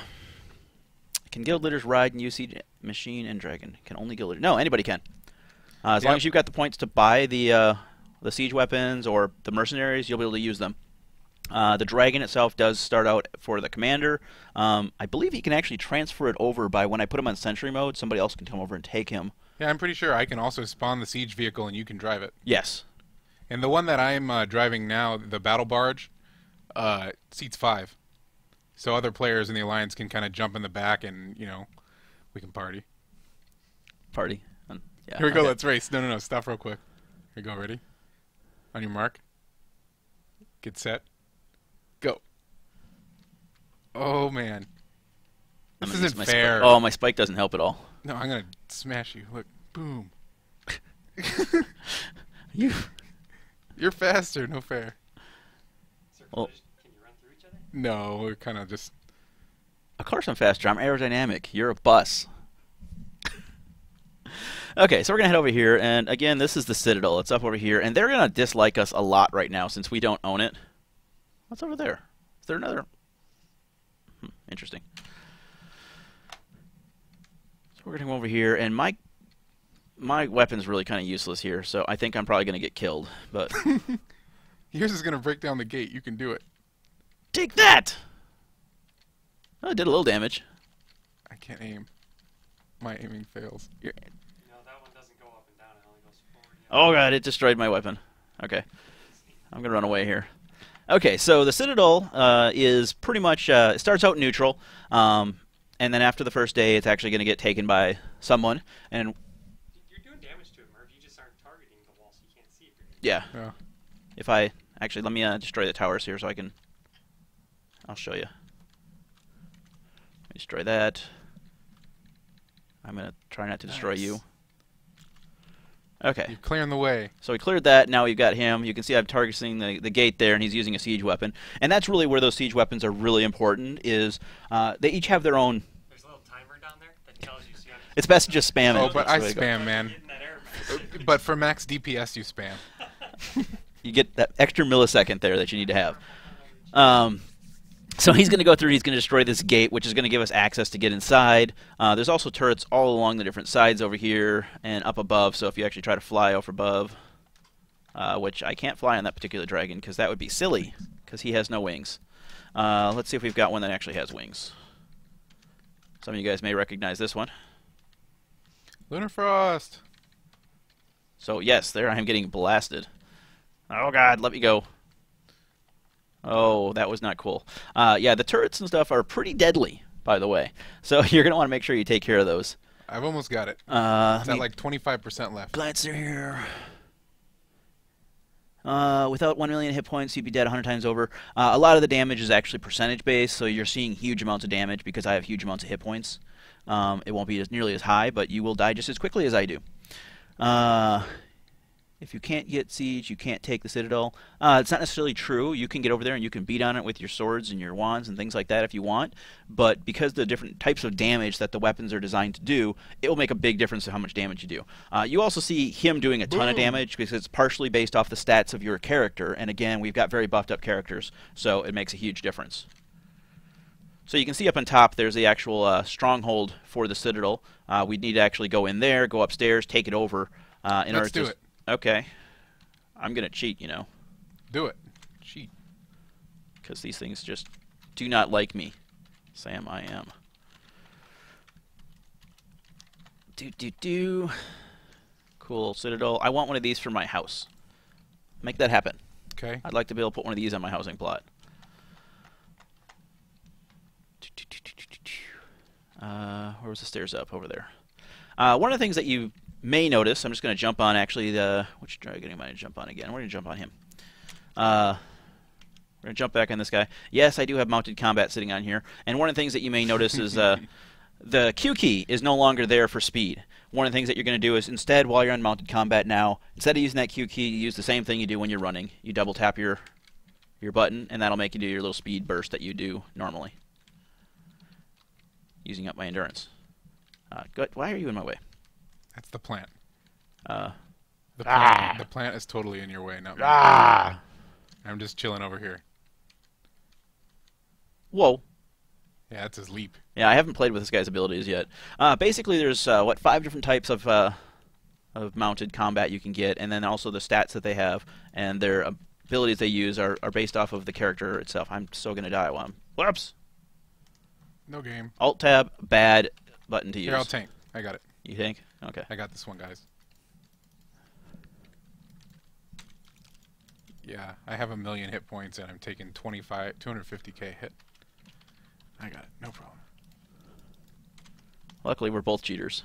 Can guild leaders ride and use siege machine and dragon? Can only guild leaders? No, anybody can. As long as you've got the points to buy the siege weapons or the mercenaries, you'll be able to use them. The dragon itself does start out for the commander. I believe he can actually transfer it over by when I put him on sentry mode, somebody else can come over and take him. Yeah, I'm pretty sure I can also spawn the siege vehicle and you can drive it. Yes. And the one that I'm driving now, the battle barge, seats 5. So other players in the alliance can kind of jump in the back and, you know, we can party. Party. Yeah, Here we go, okay. let's race. No, stop real quick. Here we go, ready? On your mark. Get set. Go. Oh, man. This isn't fair. Oh, my spike doesn't help at all. No, I'm going to smash you. Look. Boom. You're faster. No fair. Well, Can you run through each other? No, we're kind of just... Of course I'm faster. I'm aerodynamic. You're a bus. Okay, so we're going to head over here, and again, this is the Citadel. It's up over here, and they're going to dislike us a lot right now since we don't own it. What's over there? Is there another? Interesting. So we're going to come over here, and my weapon's really kind of useless here, so I think I'm probably going to get killed. But Yours is going to break down the gate. You can do it. take that! Oh, it did a little damage. I can't aim. My aiming fails. No, that one doesn't go up and down. It only goes forward. Oh god, it destroyed my weapon. Okay. I'm going to run away here. Okay, so the Citadel is pretty much, it starts out neutral, and then after the first day, it's actually going to get taken by someone. And You're doing damage to it, Merv. You just aren't targeting the wall, so you can't see if you're doing yeah, Yeah. if I actually let me destroy the towers here, so I can. I'll show you. Let me destroy that. I'm going to try not to destroy Nice. you. Okay. You're clearing the way. So we cleared that. Now we've got him. You can see I'm targeting the gate there, and he's using a siege weapon. And that's really where those siege weapons are really important. Is they each have their own. There's a little timer down there that tells you. So you have to It's best to just spam it. Oh, but That's I the way to go. spam, man. get in that air max. But for max DPS, you spam. You get that extra millisecond there that you need to have. So he's going to go through. He's going to destroy this gate, which is going to give us access to get inside. There's also turrets all along the different sides over here and up above. So if you actually try to fly over above, which I can't fly on that particular dragon because that would be silly because he has no wings. Let's see if we've got one that actually has wings. Some of you guys may recognize this one. Lunar Frost. So yes, there I am getting blasted. Oh god, let me go. Oh, that was not cool. Yeah, the turrets and stuff are pretty deadly, by the way. So you're going to want to make sure you take care of those. I've almost got it. It's Let at me like 25% left. glance through here. Without 1 million hit points, you'd be dead 100 times over. A lot of the damage is actually percentage-based, so you're seeing huge amounts of damage because I have huge amounts of hit points. It won't be nearly as high, but you will die just as quickly as I do. If you can't get siege, you can't take the Citadel. It's not necessarily true. You can get over there and you can beat on it with your swords and your wands and things like that if you want. But because the different types of damage that the weapons are designed to do, it will make a big difference in how much damage you do. You also see him doing a ton of damage because it's partially based off the stats of your character. And again, we've got very buffed up characters, so it makes a huge difference. So you can see up on top there's the actual stronghold for the Citadel. We'd need to actually go in there, go upstairs, take it over. Let's do it. Okay. I'm going to cheat, you know, Do it. Cheat. because these things just do not like me. Sam, I am. Cool, Citadel. I want one of these for my house. Make that happen. Okay. I'd like to be able to put one of these on my housing plot. Where was the stairs up? Over there. One of the things that you may notice, I'm just going to jump on actually which dragon am I going to jump on again? We're going to jump on him. We're going to jump back on this guy. Yes, I do have mounted combat sitting on here. And one of the things that you may notice is the Q key is no longer there for speed. One of the things that you're going to do is instead, while you're on mounted combat now, instead of using that Q key, you use the same thing you do when you're running. You double tap your button, and that'll make you do your little speed burst that you do normally. Using up my endurance. Good. Why are you in my way? That's the plant. Uh, The plant is totally in your way, not me. I'm just chilling over here. Whoa. Yeah, that's his leap. Yeah, I haven't played with this guy's abilities yet. Basically, there's 5 different types of mounted combat you can get, and then also the stats that they have, and their abilities they use are based off of the character itself. I'm so gonna die while I'm. Whoops. No game. Alt tab, bad button to use. Here, I'll tank. I got it. You think? Okay. I got this one, guys. Yeah, I have 1,000,000 hit points, and I'm taking 250k hit. I got it. No problem. Luckily, we're both cheaters.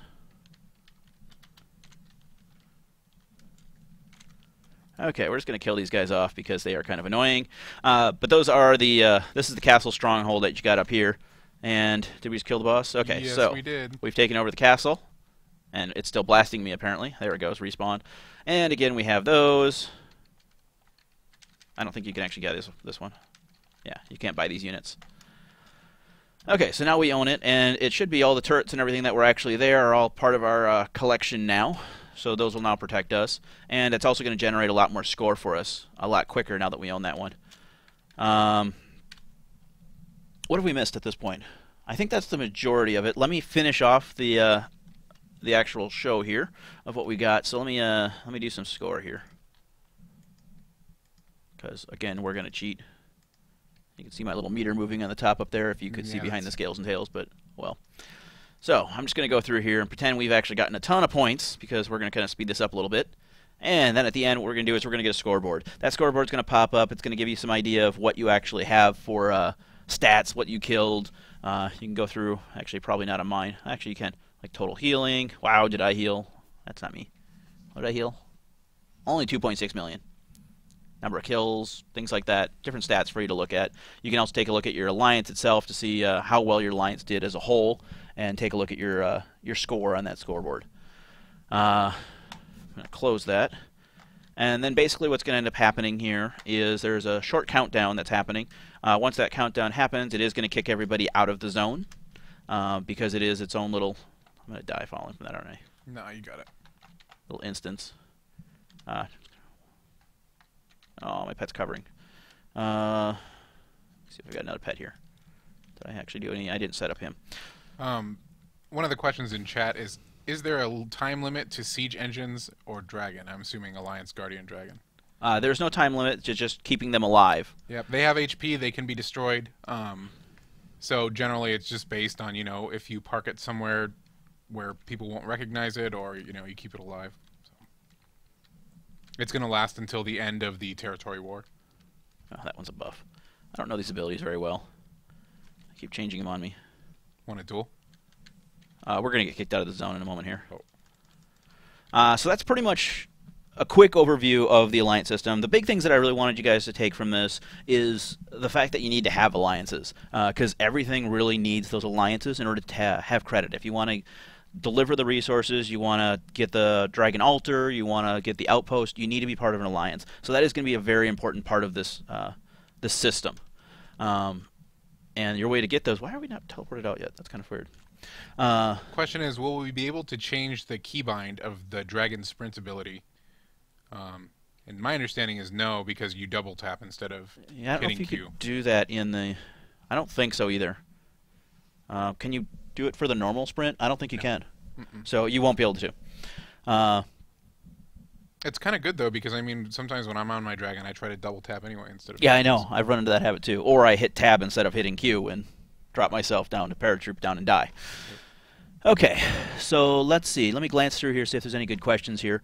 Okay, we're just going to kill these guys off because they are kind of annoying. But those are the. This is the castle stronghold that you got up here. And did we just kill the boss? Okay, yes, so we did. We've taken over the castle, and it's still blasting me apparently. There it goes, respawn. And again, we have those. I don't think you can actually get this one. Yeah, you can't buy these units. Okay, so now we own it, and it should be all the turrets and everything that were actually there are all part of our collection now. So those will now protect us, and it's also going to generate a lot more score for us, a lot quicker now that we own that one. What have we missed at this point? I think that's the majority of it. Let me finish off the actual show here of what we got. So let me do some score here, because again we're going to cheat. You can see my little meter moving on the top up there if you could see behind the scales and tails, but well. So I'm just going to go through here and pretend we've actually gotten a ton of points because we're going to kind of speed this up a little bit. And then at the end, what we're going to do is we're going to get a scoreboard. That scoreboard's going to pop up. It's going to give you some idea of what you actually have for stats, what you killed. You can go through, actually probably not on mine. Actually you can. Like total healing. Wow, did I heal? That's not me. What did I heal? Only 2.6 million. Number of kills, things like that. Different stats for you to look at. You can also take a look at your alliance itself to see how well your alliance did as a whole, and take a look at your score on that scoreboard. I'm going to close that. And then basically what's going to end up happening here is there's a short countdown that's happening. Once that countdown happens, it is going to kick everybody out of the zone because it is its own little... I'm going to die falling from that, aren't I? No, you got it. Little instance. Oh, my pet's covering. Let's see if I got another pet here. Did I actually do any? I didn't set up him. One of the questions in chat is there a time limit to siege engines or dragon? I'm assuming Alliance Guardian Dragon. There's no time limit to just keeping them alive. Yep, they have HP. They can be destroyed. So generally, it's just based on, you know, if you park it somewhere where people won't recognize it, or you know, you keep it alive. It's going to last until the end of the territory war. Oh, that one's a buff. I don't know these abilities very well. I keep changing them on me. Want a duel? We're going to get kicked out of the zone in a moment here. Oh. So that's pretty much a quick overview of the alliance system. The big things that I really wanted you guys to take from this is the fact that you need to have alliances, because everything really needs those alliances in order to have credit. If you want to deliver the resources, you want to get the Dragon Altar, you want to get the Outpost, you need to be part of an alliance. So that is going to be a very important part of this this system. And your way to get those... Why are we not teleported out yet? That's kind of weird. Question is, will we be able to change the keybind of the Dragon Sprint ability? And my understanding is no, because you double tap instead of I don't know if you Q. could do that in the... I don't think so either. Can you do it for the normal sprint? I don't think you can. So you won't be able to. It's kind of good, though, because, I mean, sometimes when I'm on my dragon, I try to double tap anyway instead of... Yeah, I know. I've run into that habit, too. Or I hit tab instead of hitting Q and drop myself down to paratroop down and die. Okay, so let's see. Let me glance through here, see if there's any good questions here.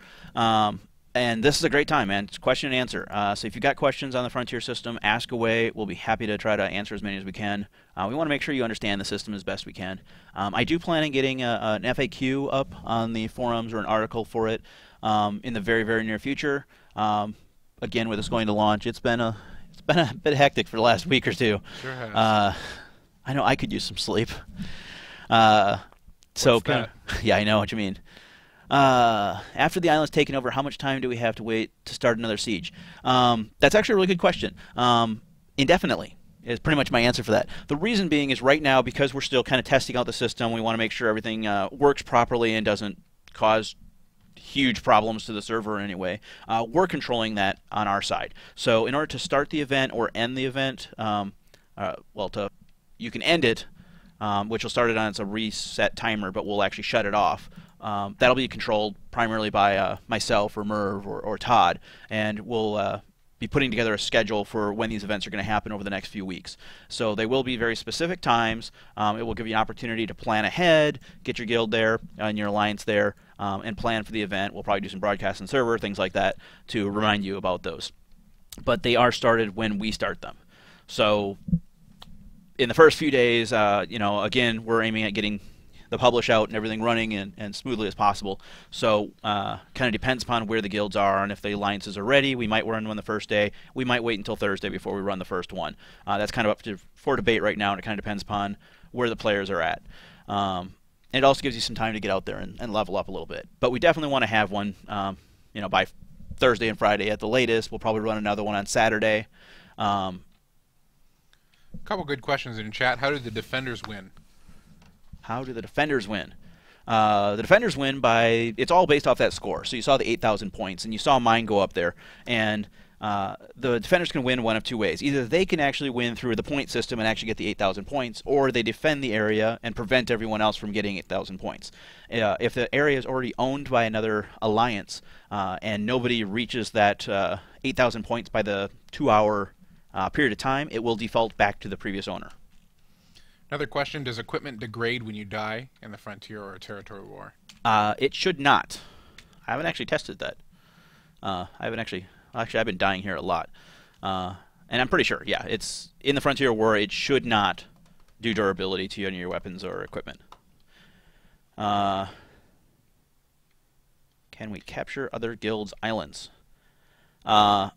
And this is a great time, man. It's question and answer. So if you've got questions on the Frontier system, ask away. We'll be happy to try to answer as many as we can. We want to make sure you understand the system as best we can. I do plan on getting an FAQ up on the forums or an article for it in the very, very near future. Again, with us going to launch, it's been a bit hectic for the last week or two. Sure has. I know I could use some sleep. What's that? Yeah, I know what you mean. After the island's taken over, how much time do we have to wait to start another siege? That's actually a really good question. Indefinitely is pretty much my answer for that. The reason being is right now, because we're still kind of testing out the system, we want to make sure everything works properly and doesn't cause huge problems to the server in any way. We're controlling that on our side. So in order to start the event or end the event, you can end it, which will start it on a reset timer, but we'll actually shut it off. That'll be controlled primarily by myself or Merv or Todd, and we'll be putting together a schedule for when these events are going to happen over the next few weeks. So they will be very specific times. It will give you an opportunity to plan ahead, get your guild there and your alliance there, and plan for the event. We'll probably do some broadcasts on server, things like that, to remind you about those. But they are started when we start them. So in the first few days, again, we're aiming at getting the publish out and everything running and smoothly as possible. So kind of depends upon where the guilds are and if the alliances are ready. We might run one the first day. We might wait until Thursday before we run the first one. That's kind of up for debate right now, and it kind of depends upon where the players are at. And it also gives you some time to get out there and level up a little bit. But we definitely want to have one by Thursday and Friday at the latest. We'll probably run another one on Saturday. A couple good questions in chat. How did the defenders win? How do the defenders win? The defenders win by, it's all based off that score. So you saw the 8,000 points, and you saw mine go up there. And the defenders can win one of two ways. Either they can actually win through the point system and actually get the 8,000 points, or they defend the area and prevent everyone else from getting 8,000 points. If the area is already owned by another alliance and nobody reaches that 8,000 points by the 2-hour period of time, it will default back to the previous owner. Another question, does equipment degrade when you die in the Frontier or Territory War? It should not. I haven't actually tested that. I've been dying here a lot. And I'm pretty sure, yeah, it's in the Frontier War, it should not do durability to any of your weapons or equipment. Can we capture other guilds' islands? I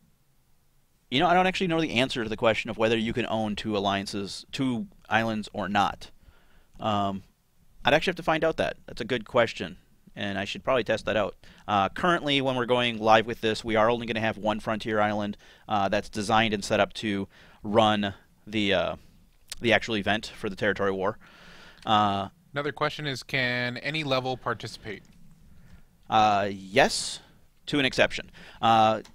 don't actually know the answer to the question of whether you can own two islands or not. I'd actually have to find out that. That's a good question, and I should probably test that out. Currently, when we're going live with this, we are only going to have one Frontier island that's designed and set up to run the actual event for the Territory War. Another question is, can any level participate? Yes, to an exception.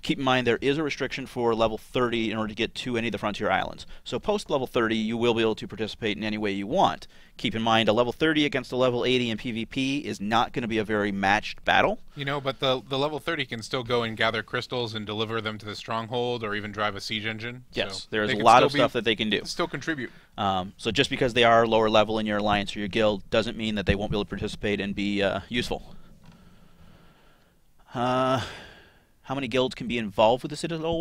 Keep in mind there is a restriction for level 30 in order to get to any of the Frontier Islands. So post level 30 you will be able to participate in any way you want. Keep in mind a level 30 against a level 80 in PvP is not going to be a very matched battle. But the level 30 can still go and gather crystals and deliver them to the stronghold or even drive a siege engine. Yes, so there's a lot of stuff that they can do. Still contribute. So just because they are lower level in your alliance or your guild doesn't mean that they won't be able to participate and be useful. How many guilds can be involved with the Citadel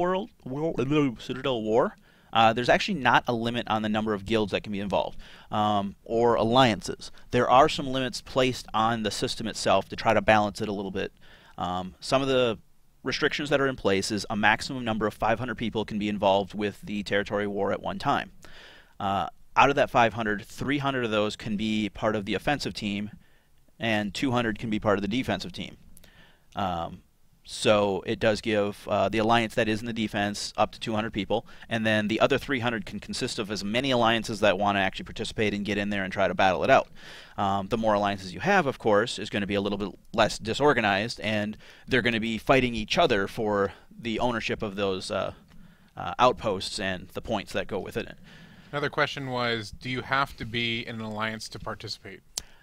War? There's actually not a limit on the number of guilds that can be involved, or alliances. There are some limits placed on the system itself to try to balance it a little bit. Some of the restrictions that are in place is a maximum number of 500 people can be involved with the Territory War at one time. Out of that 500, 300 of those can be part of the offensive team, and 200 can be part of the defensive team. So it does give the alliance that is in the defense up to 200 people, and then the other 300 can consist of as many alliances that want to actually participate and get in there and try to battle it out. The more alliances you have, of course, is going to be a little bit less disorganized, and they're going to be fighting each other for the ownership of those outposts and the points that go within it. Another question was, do you have to be in an alliance to participate?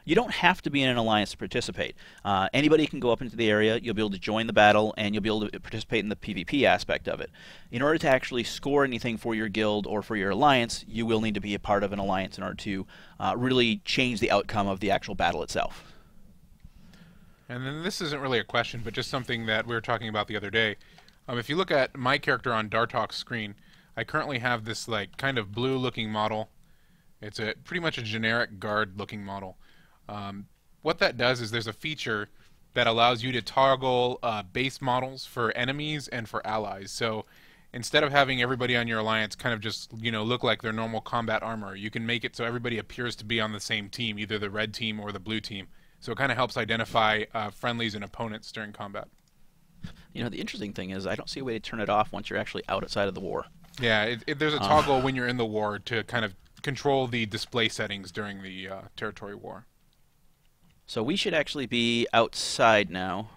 You don't have to be in an alliance to participate. Anybody can go up into the area, you'll be able to join the battle, and you'll be able to participate in the PvP aspect of it. In order to actually score anything for your guild or for your alliance, you will need to be a part of an alliance in order to really change the outcome of the actual battle itself. And then this isn't really a question, but just something that we were talking about the other day. If you look at my character on Dartalk's screen, I currently have this like kind of blue-looking model. It's a pretty much a generic guard-looking model. What that does is there's a feature that allows you to toggle base models for enemies and for allies. So instead of having everybody on your alliance kind of just look like their normal combat armor, you can make it so everybody appears to be on the same team, either the red team or the blue team. So it kind of helps identify friendlies and opponents during combat. The interesting thing is I don't see a way to turn it off once you're actually outside of the war. Yeah, there's a toggle when you're in the war to kind of control the display settings during the territory war. So we should actually be outside now.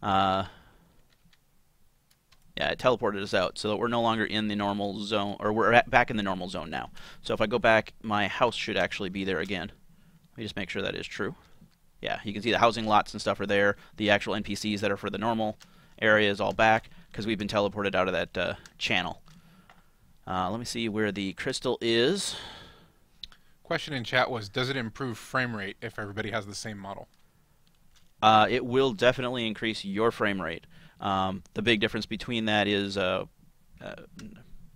Yeah, it teleported us out so that we're no longer in the normal zone, or we're back in the normal zone now. So if I go back, my house should actually be there again. Let me just make sure that is true. Yeah, you can see the housing lots and stuff are there. The actual NPCs that are for the normal area is all back because we've been teleported out of that channel. Let me see where the crystal is. Question in chat was, does it improve frame rate if everybody has the same model? It will definitely increase your frame rate. The big difference between that is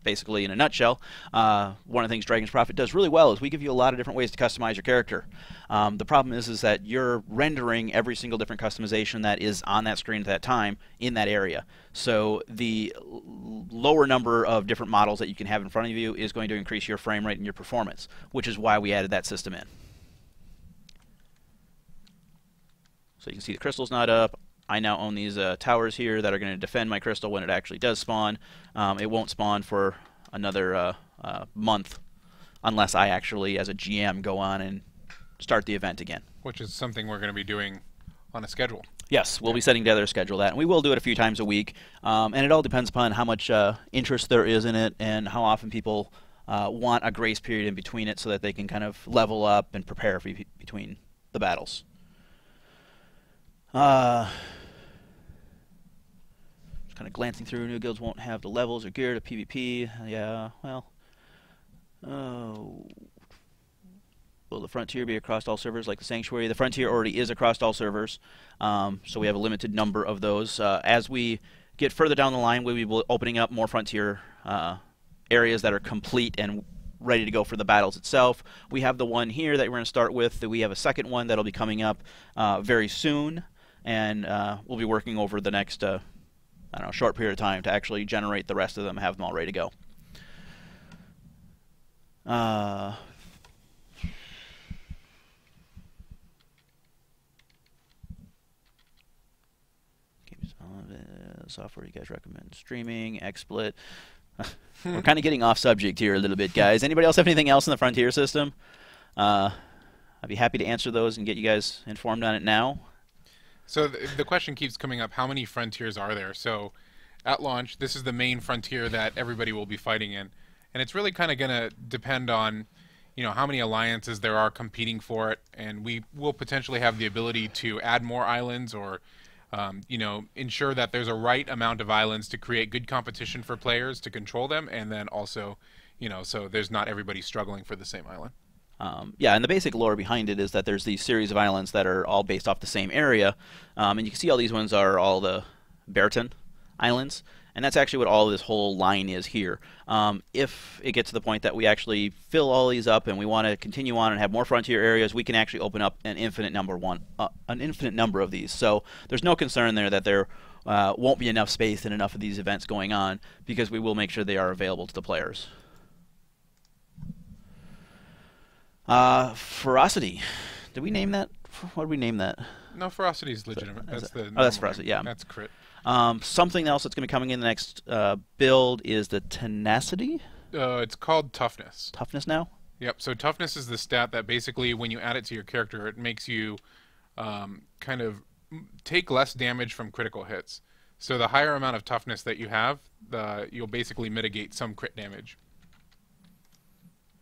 basically, in a nutshell, one of the things Dragon's Prophet does really well is we give you a lot of different ways to customize your character. The problem is that you're rendering every single different customization that is on that screen at that time in that area. So the lower number of different models that you can have in front of you is going to increase your frame rate and your performance, which is why we added that system in. So you can see the crystal's not up. I now own these towers here that are going to defend my crystal when it actually does spawn. It won't spawn for another month unless I actually, as a GM, go on and start the event again. Which is something we're going to be doing on a schedule. Yes, we'll be setting together a schedule that, and we will do it a few times a week. And it all depends upon how much interest there is in it and how often people want a grace period in between it so that they can kind of level up and prepare for between the battles. Kind of glancing through, new guilds won't have the levels or gear to PvP. Yeah, well. Will the Frontier be across all servers like the Sanctuary? The Frontier already is across all servers, so we have a limited number of those. As we get further down the line, we'll be opening up more Frontier areas that are complete and ready to go for the battles itself. We have the one here that we're going to start with. We have a second one that'll be coming up very soon, and we'll be working over the next I don't know, short period of time to actually generate the rest of them, have them all ready to go. Software you guys recommend? Streaming, XSplit. We're kind of getting off subject here a little bit, guys. Anybody else have anything else in the Frontier system? I'd be happy to answer those and get you guys informed on it now. So the question keeps coming up, how many frontiers are there? So at launch, this is the main frontier that everybody will be fighting in. And it's really kind of going to depend on, how many alliances there are competing for it. And we will potentially have the ability to add more islands or, ensure that there's a right amount of islands to create good competition for players to control them. And then also, so there's not everybody struggling for the same island. Yeah, and the basic lore behind it is that there's these series of islands that are all based off the same area, and you can see all these ones are all the Berton Islands, and that's actually what all of this whole line is here. If it gets to the point that we actually fill all these up and we want to continue on and have more frontier areas, we can actually open up an infinite number of these. So there's no concern there that there won't be enough space and enough of these events going on, because we will make sure they are available to the players. Ferocity. Did we name that? What did we name that? No, Ferocity is legitimate. That's Ferocity, yeah. That's crit. Something else that's going to be coming in the next build is the Tenacity? It's called Toughness. Toughness now? Yep, so Toughness is the stat that basically when you add it to your character, it makes you kind of take less damage from critical hits. So the higher amount of Toughness that you have, you'll basically mitigate some crit damage.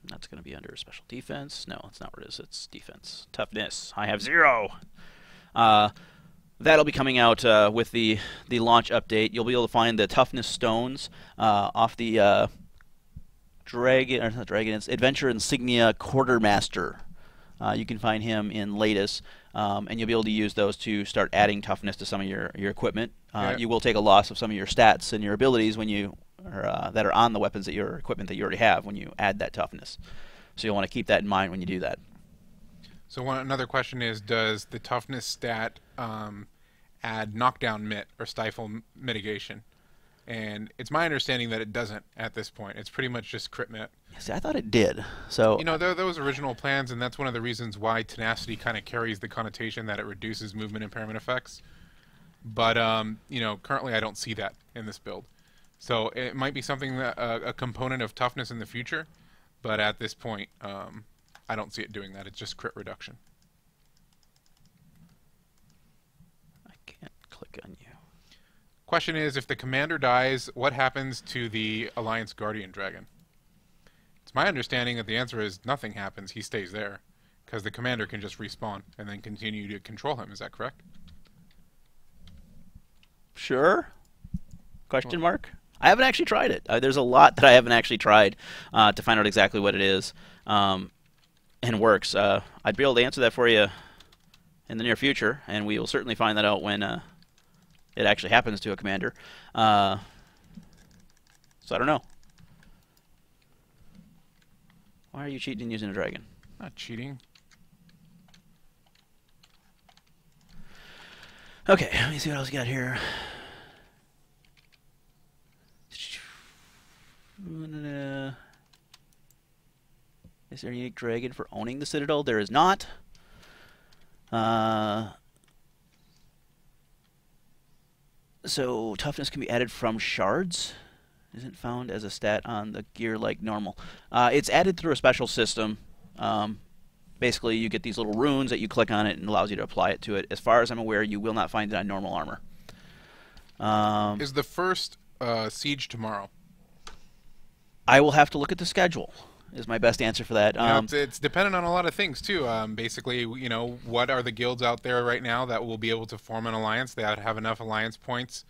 That's going to be under special defense. No, that's not what it is. It's defense. Toughness. I have 0. That'll be coming out with the launch update. You'll be able to find the toughness stones off the it's Adventure Insignia Quartermaster. You can find him in Latest. and you'll be able to use those to start adding toughness to some of your equipment. Yeah. You will take a loss of some of your stats and your abilities when you that are on the weapons that your equipment that you already have when you add that toughness. So you'll want to keep that in mind when you do that. So another question is, does the toughness stat add knockdown mit or stifle mitigation? And it's my understanding that it doesn't at this point. It's pretty much just crit mit. See, I thought it did. So those original plans, and that's one of the reasons why tenacity kind of carries the connotation that it reduces movement impairment effects. But currently I don't see that in this build. So it might be something that a component of toughness in the future, but at this point, I don't see it doing that. It's just crit reduction. I can't click on you. Question is, if the commander dies, what happens to the Alliance Guardian Dragon? It's my understanding that the answer is nothing happens. He stays there, because the commander can just respawn and then continue to control him. Is that correct? Sure? Question mark? I haven't actually tried it. There's a lot that I haven't actually tried to find out exactly what it is and works. I'd be able to answer that for you in the near future, and we will certainly find that out when it actually happens to a commander. So I don't know. Why are you cheating using a dragon? Not cheating. Okay, let me see what else we got here. Is there a unique dragon for owning the Citadel? There is not. So toughness can be added from shards. Isn't found as a stat on the gear like normal. It's added through a special system. Basically, you get these little runes that you click on it and allows you to apply it to it. As far as I'm aware, you will not find it on normal armor. Is the first siege tomorrow? I will have to look at the schedule. Is my best answer for that. It's dependent on a lot of things too. Basically, what are the guilds out there right now that will be able to form an alliance? They have enough alliance points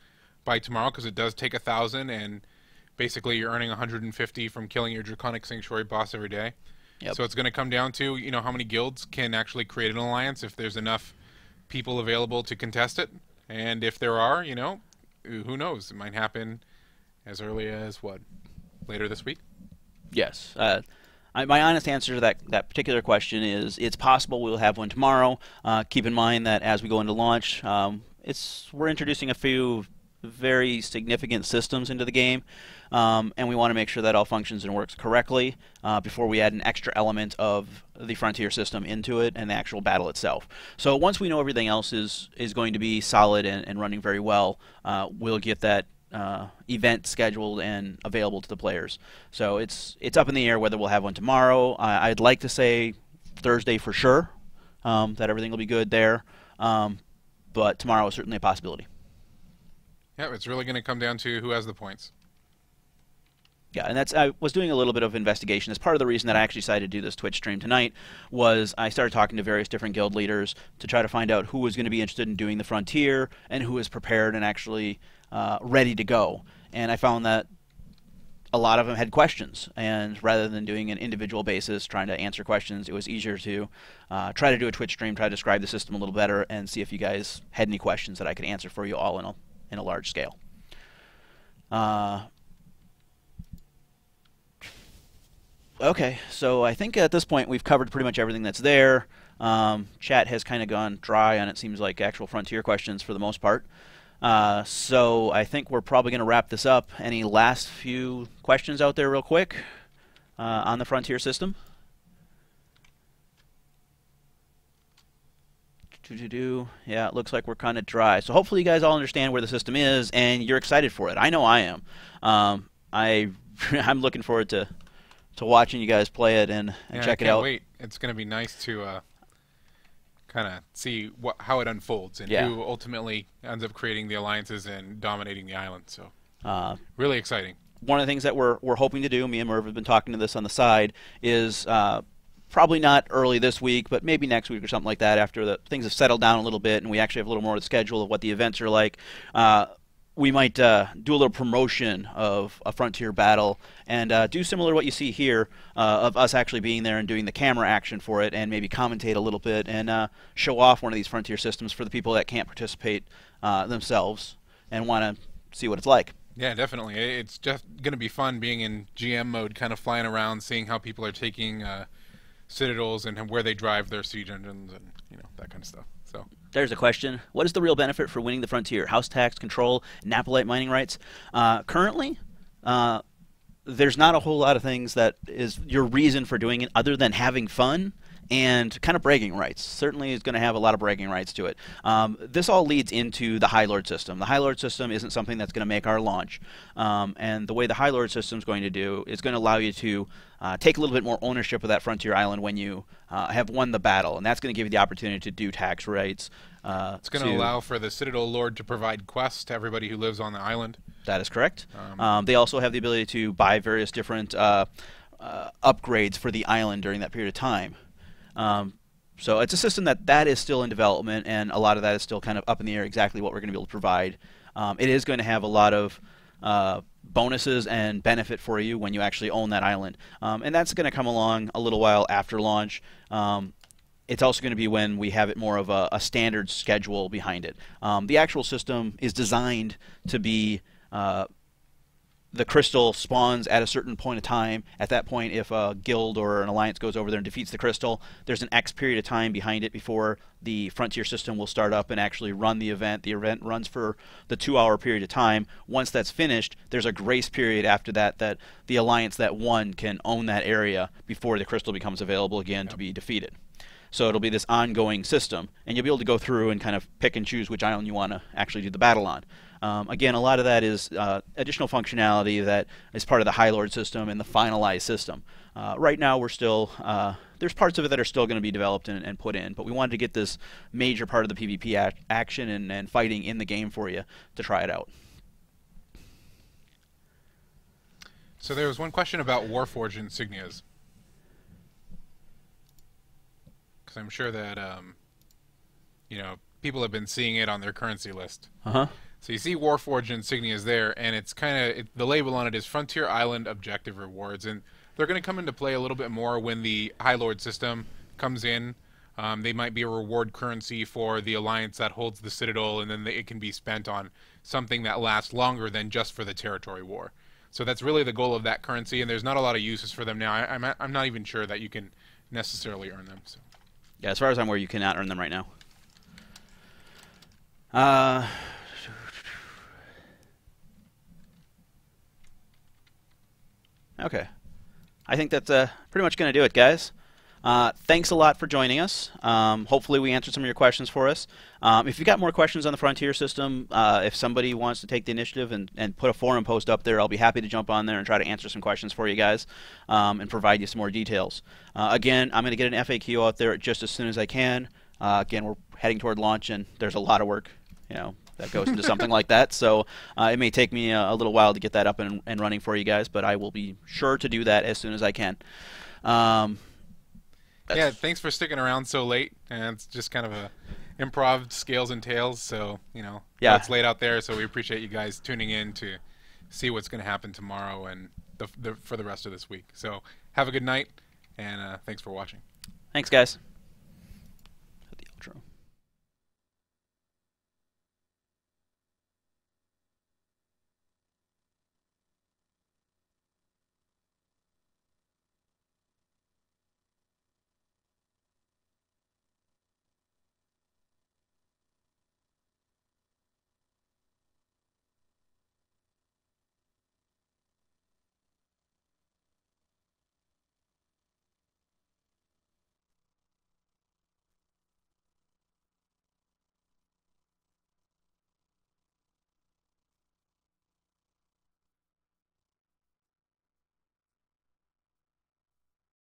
by tomorrow, because it does take 1,000, and basically you're earning 150 from killing your Draconic Sanctuary boss every day. Yep. So it's going to come down to how many guilds can actually create an alliance, if there's enough people available to contest it, and if there are, who knows? It might happen as early as what, later this week. Yes. My honest answer to that particular question is it's possible we'll have one tomorrow. Keep in mind that as we go into launch, we're introducing a few very significant systems into the game, and we want to make sure that all functions and works correctly before we add an extra element of the Frontier system into it and the actual battle itself. So once we know everything else is going to be solid and running very well, we'll get that event scheduled and available to the players. So it's up in the air whether we'll have one tomorrow. I'd like to say Thursday for sure, that everything will be good there, but tomorrow is certainly a possibility. Yeah, it's really going to come down to who has the points. Yeah, and I was doing a little bit of investigation. As part of the reason that I actually decided to do this Twitch stream tonight was I started talking to various different guild leaders to try to find out who was going to be interested in doing the Frontier and who was prepared and actually ready to go. And I found that a lot of them had questions, and rather than doing an individual basis trying to answer questions, it was easier to try to do a Twitch stream, try to describe the system a little better, and see if you guys had any questions that I could answer for you all in a large scale. Okay, so I think at this point we've covered pretty much everything that's there. Chat has kind of gone dry on, it seems like, actual Frontier questions for the most part. So I think we're probably going to wrap this up. Any last few questions out there real quick on the Frontier system? Yeah, it looks like we're kind of dry. So hopefully you guys all understand where the system is and you're excited for it. I know I am. I'm looking forward to watching you guys play it and check it out. I can't wait. It's going to be nice to kind of see how it unfolds and who ultimately ends up creating the alliances and dominating the island. So really exciting. One of the things that we're hoping to do, me and Merv have been talking to this on the side, is probably not early this week, but maybe next week or something like that, after things have settled down a little bit and we actually have a little more of the schedule of what the events are like. we might do a little promotion of a Frontier battle and do similar to what you see here of us actually being there and doing the camera action for it and maybe commentate a little bit and show off one of these Frontier systems for the people that can't participate themselves and want to see what it's like. Yeah, definitely. It's just going to be fun being in GM mode, kind of flying around, seeing how people are taking citadels and where they drive their siege engines and that kind of stuff. So there's a question. What is the real benefit for winning the Frontier? House tax, control, Napolite mining rights? Currently, there's not a whole lot of things that is your reason for doing it other than having fun and kind of bragging rights. Certainly is going to have a lot of bragging rights to it. This all leads into the High Lord system. The High Lord system isn't something that's going to make our launch. And the way the High Lord system is going to do is going to allow you to take a little bit more ownership of that Frontier Island when you have won the battle. And that's going to give you the opportunity to do tax rights. It's going to allow for the Citadel Lord to provide quests to everybody who lives on the island. That is correct. They also have the ability to buy various different upgrades for the island during that period of time. So it's a system that is still in development, and a lot of that is still kind of up in the air exactly what we're going to be able to provide. It is going to have a lot of bonuses and benefit for you when you actually own that island. And that's going to come along a little while after launch. It's also going to be when we have it more of a standard schedule behind it. The actual system is designed to be the crystal spawns at a certain point of time. At that point, if a guild or an alliance goes over there and defeats the crystal, there's an X period of time behind it before the Frontier system will start up and actually run the event. The event runs for the 2-hour period of time. Once that's finished, there's a grace period after that that the alliance that won can own that area before the crystal becomes available again to be defeated. So it'll be this ongoing system, and you'll be able to go through and kind of pick and choose which island you want to actually do the battle on. Again, a lot of that is additional functionality that is part of the High Lord system and the finalized system. Right now, we're still there's parts of it that are still going to be developed and put in, but we wanted to get this major part of the PvP action and fighting in the game for you to try it out. So there was one question about Warforged insignias. Because I'm sure that people have been seeing it on their currency list. So you see Warforged insignias there, and it's kind of the label on it is Frontier Island Objective Rewards, and they're going to come into play a little bit more when the High Lord system comes in. They might be a reward currency for the alliance that holds the Citadel, and then it can be spent on something that lasts longer than just for the territory war. So that's really the goal of that currency, and there's not a lot of uses for them now. I'm not even sure that you can necessarily earn them. So. Yeah, as far as I'm aware, you cannot earn them right now. Okay. I think that's pretty much going to do it, guys. Thanks a lot for joining us. Hopefully we answered some of your questions for us. If you've got more questions on the Frontier system, if somebody wants to take the initiative and put a forum post up there, I'll be happy to jump on there and try to answer some questions for you guys and provide you some more details. Again, I'm going to get an FAQ out there just as soon as I can. Again, we're heading toward launch, and there's a lot of work, that goes into something like that. So it may take me a little while to get that up and running for you guys, but I will be sure to do that as soon as I can. Yeah, thanks for sticking around so late. And it's just kind of a improv scales and tails, so it's late out there. So we appreciate you guys tuning in to see what's going to happen tomorrow and for the rest of this week. So have a good night, and thanks for watching. Thanks, guys.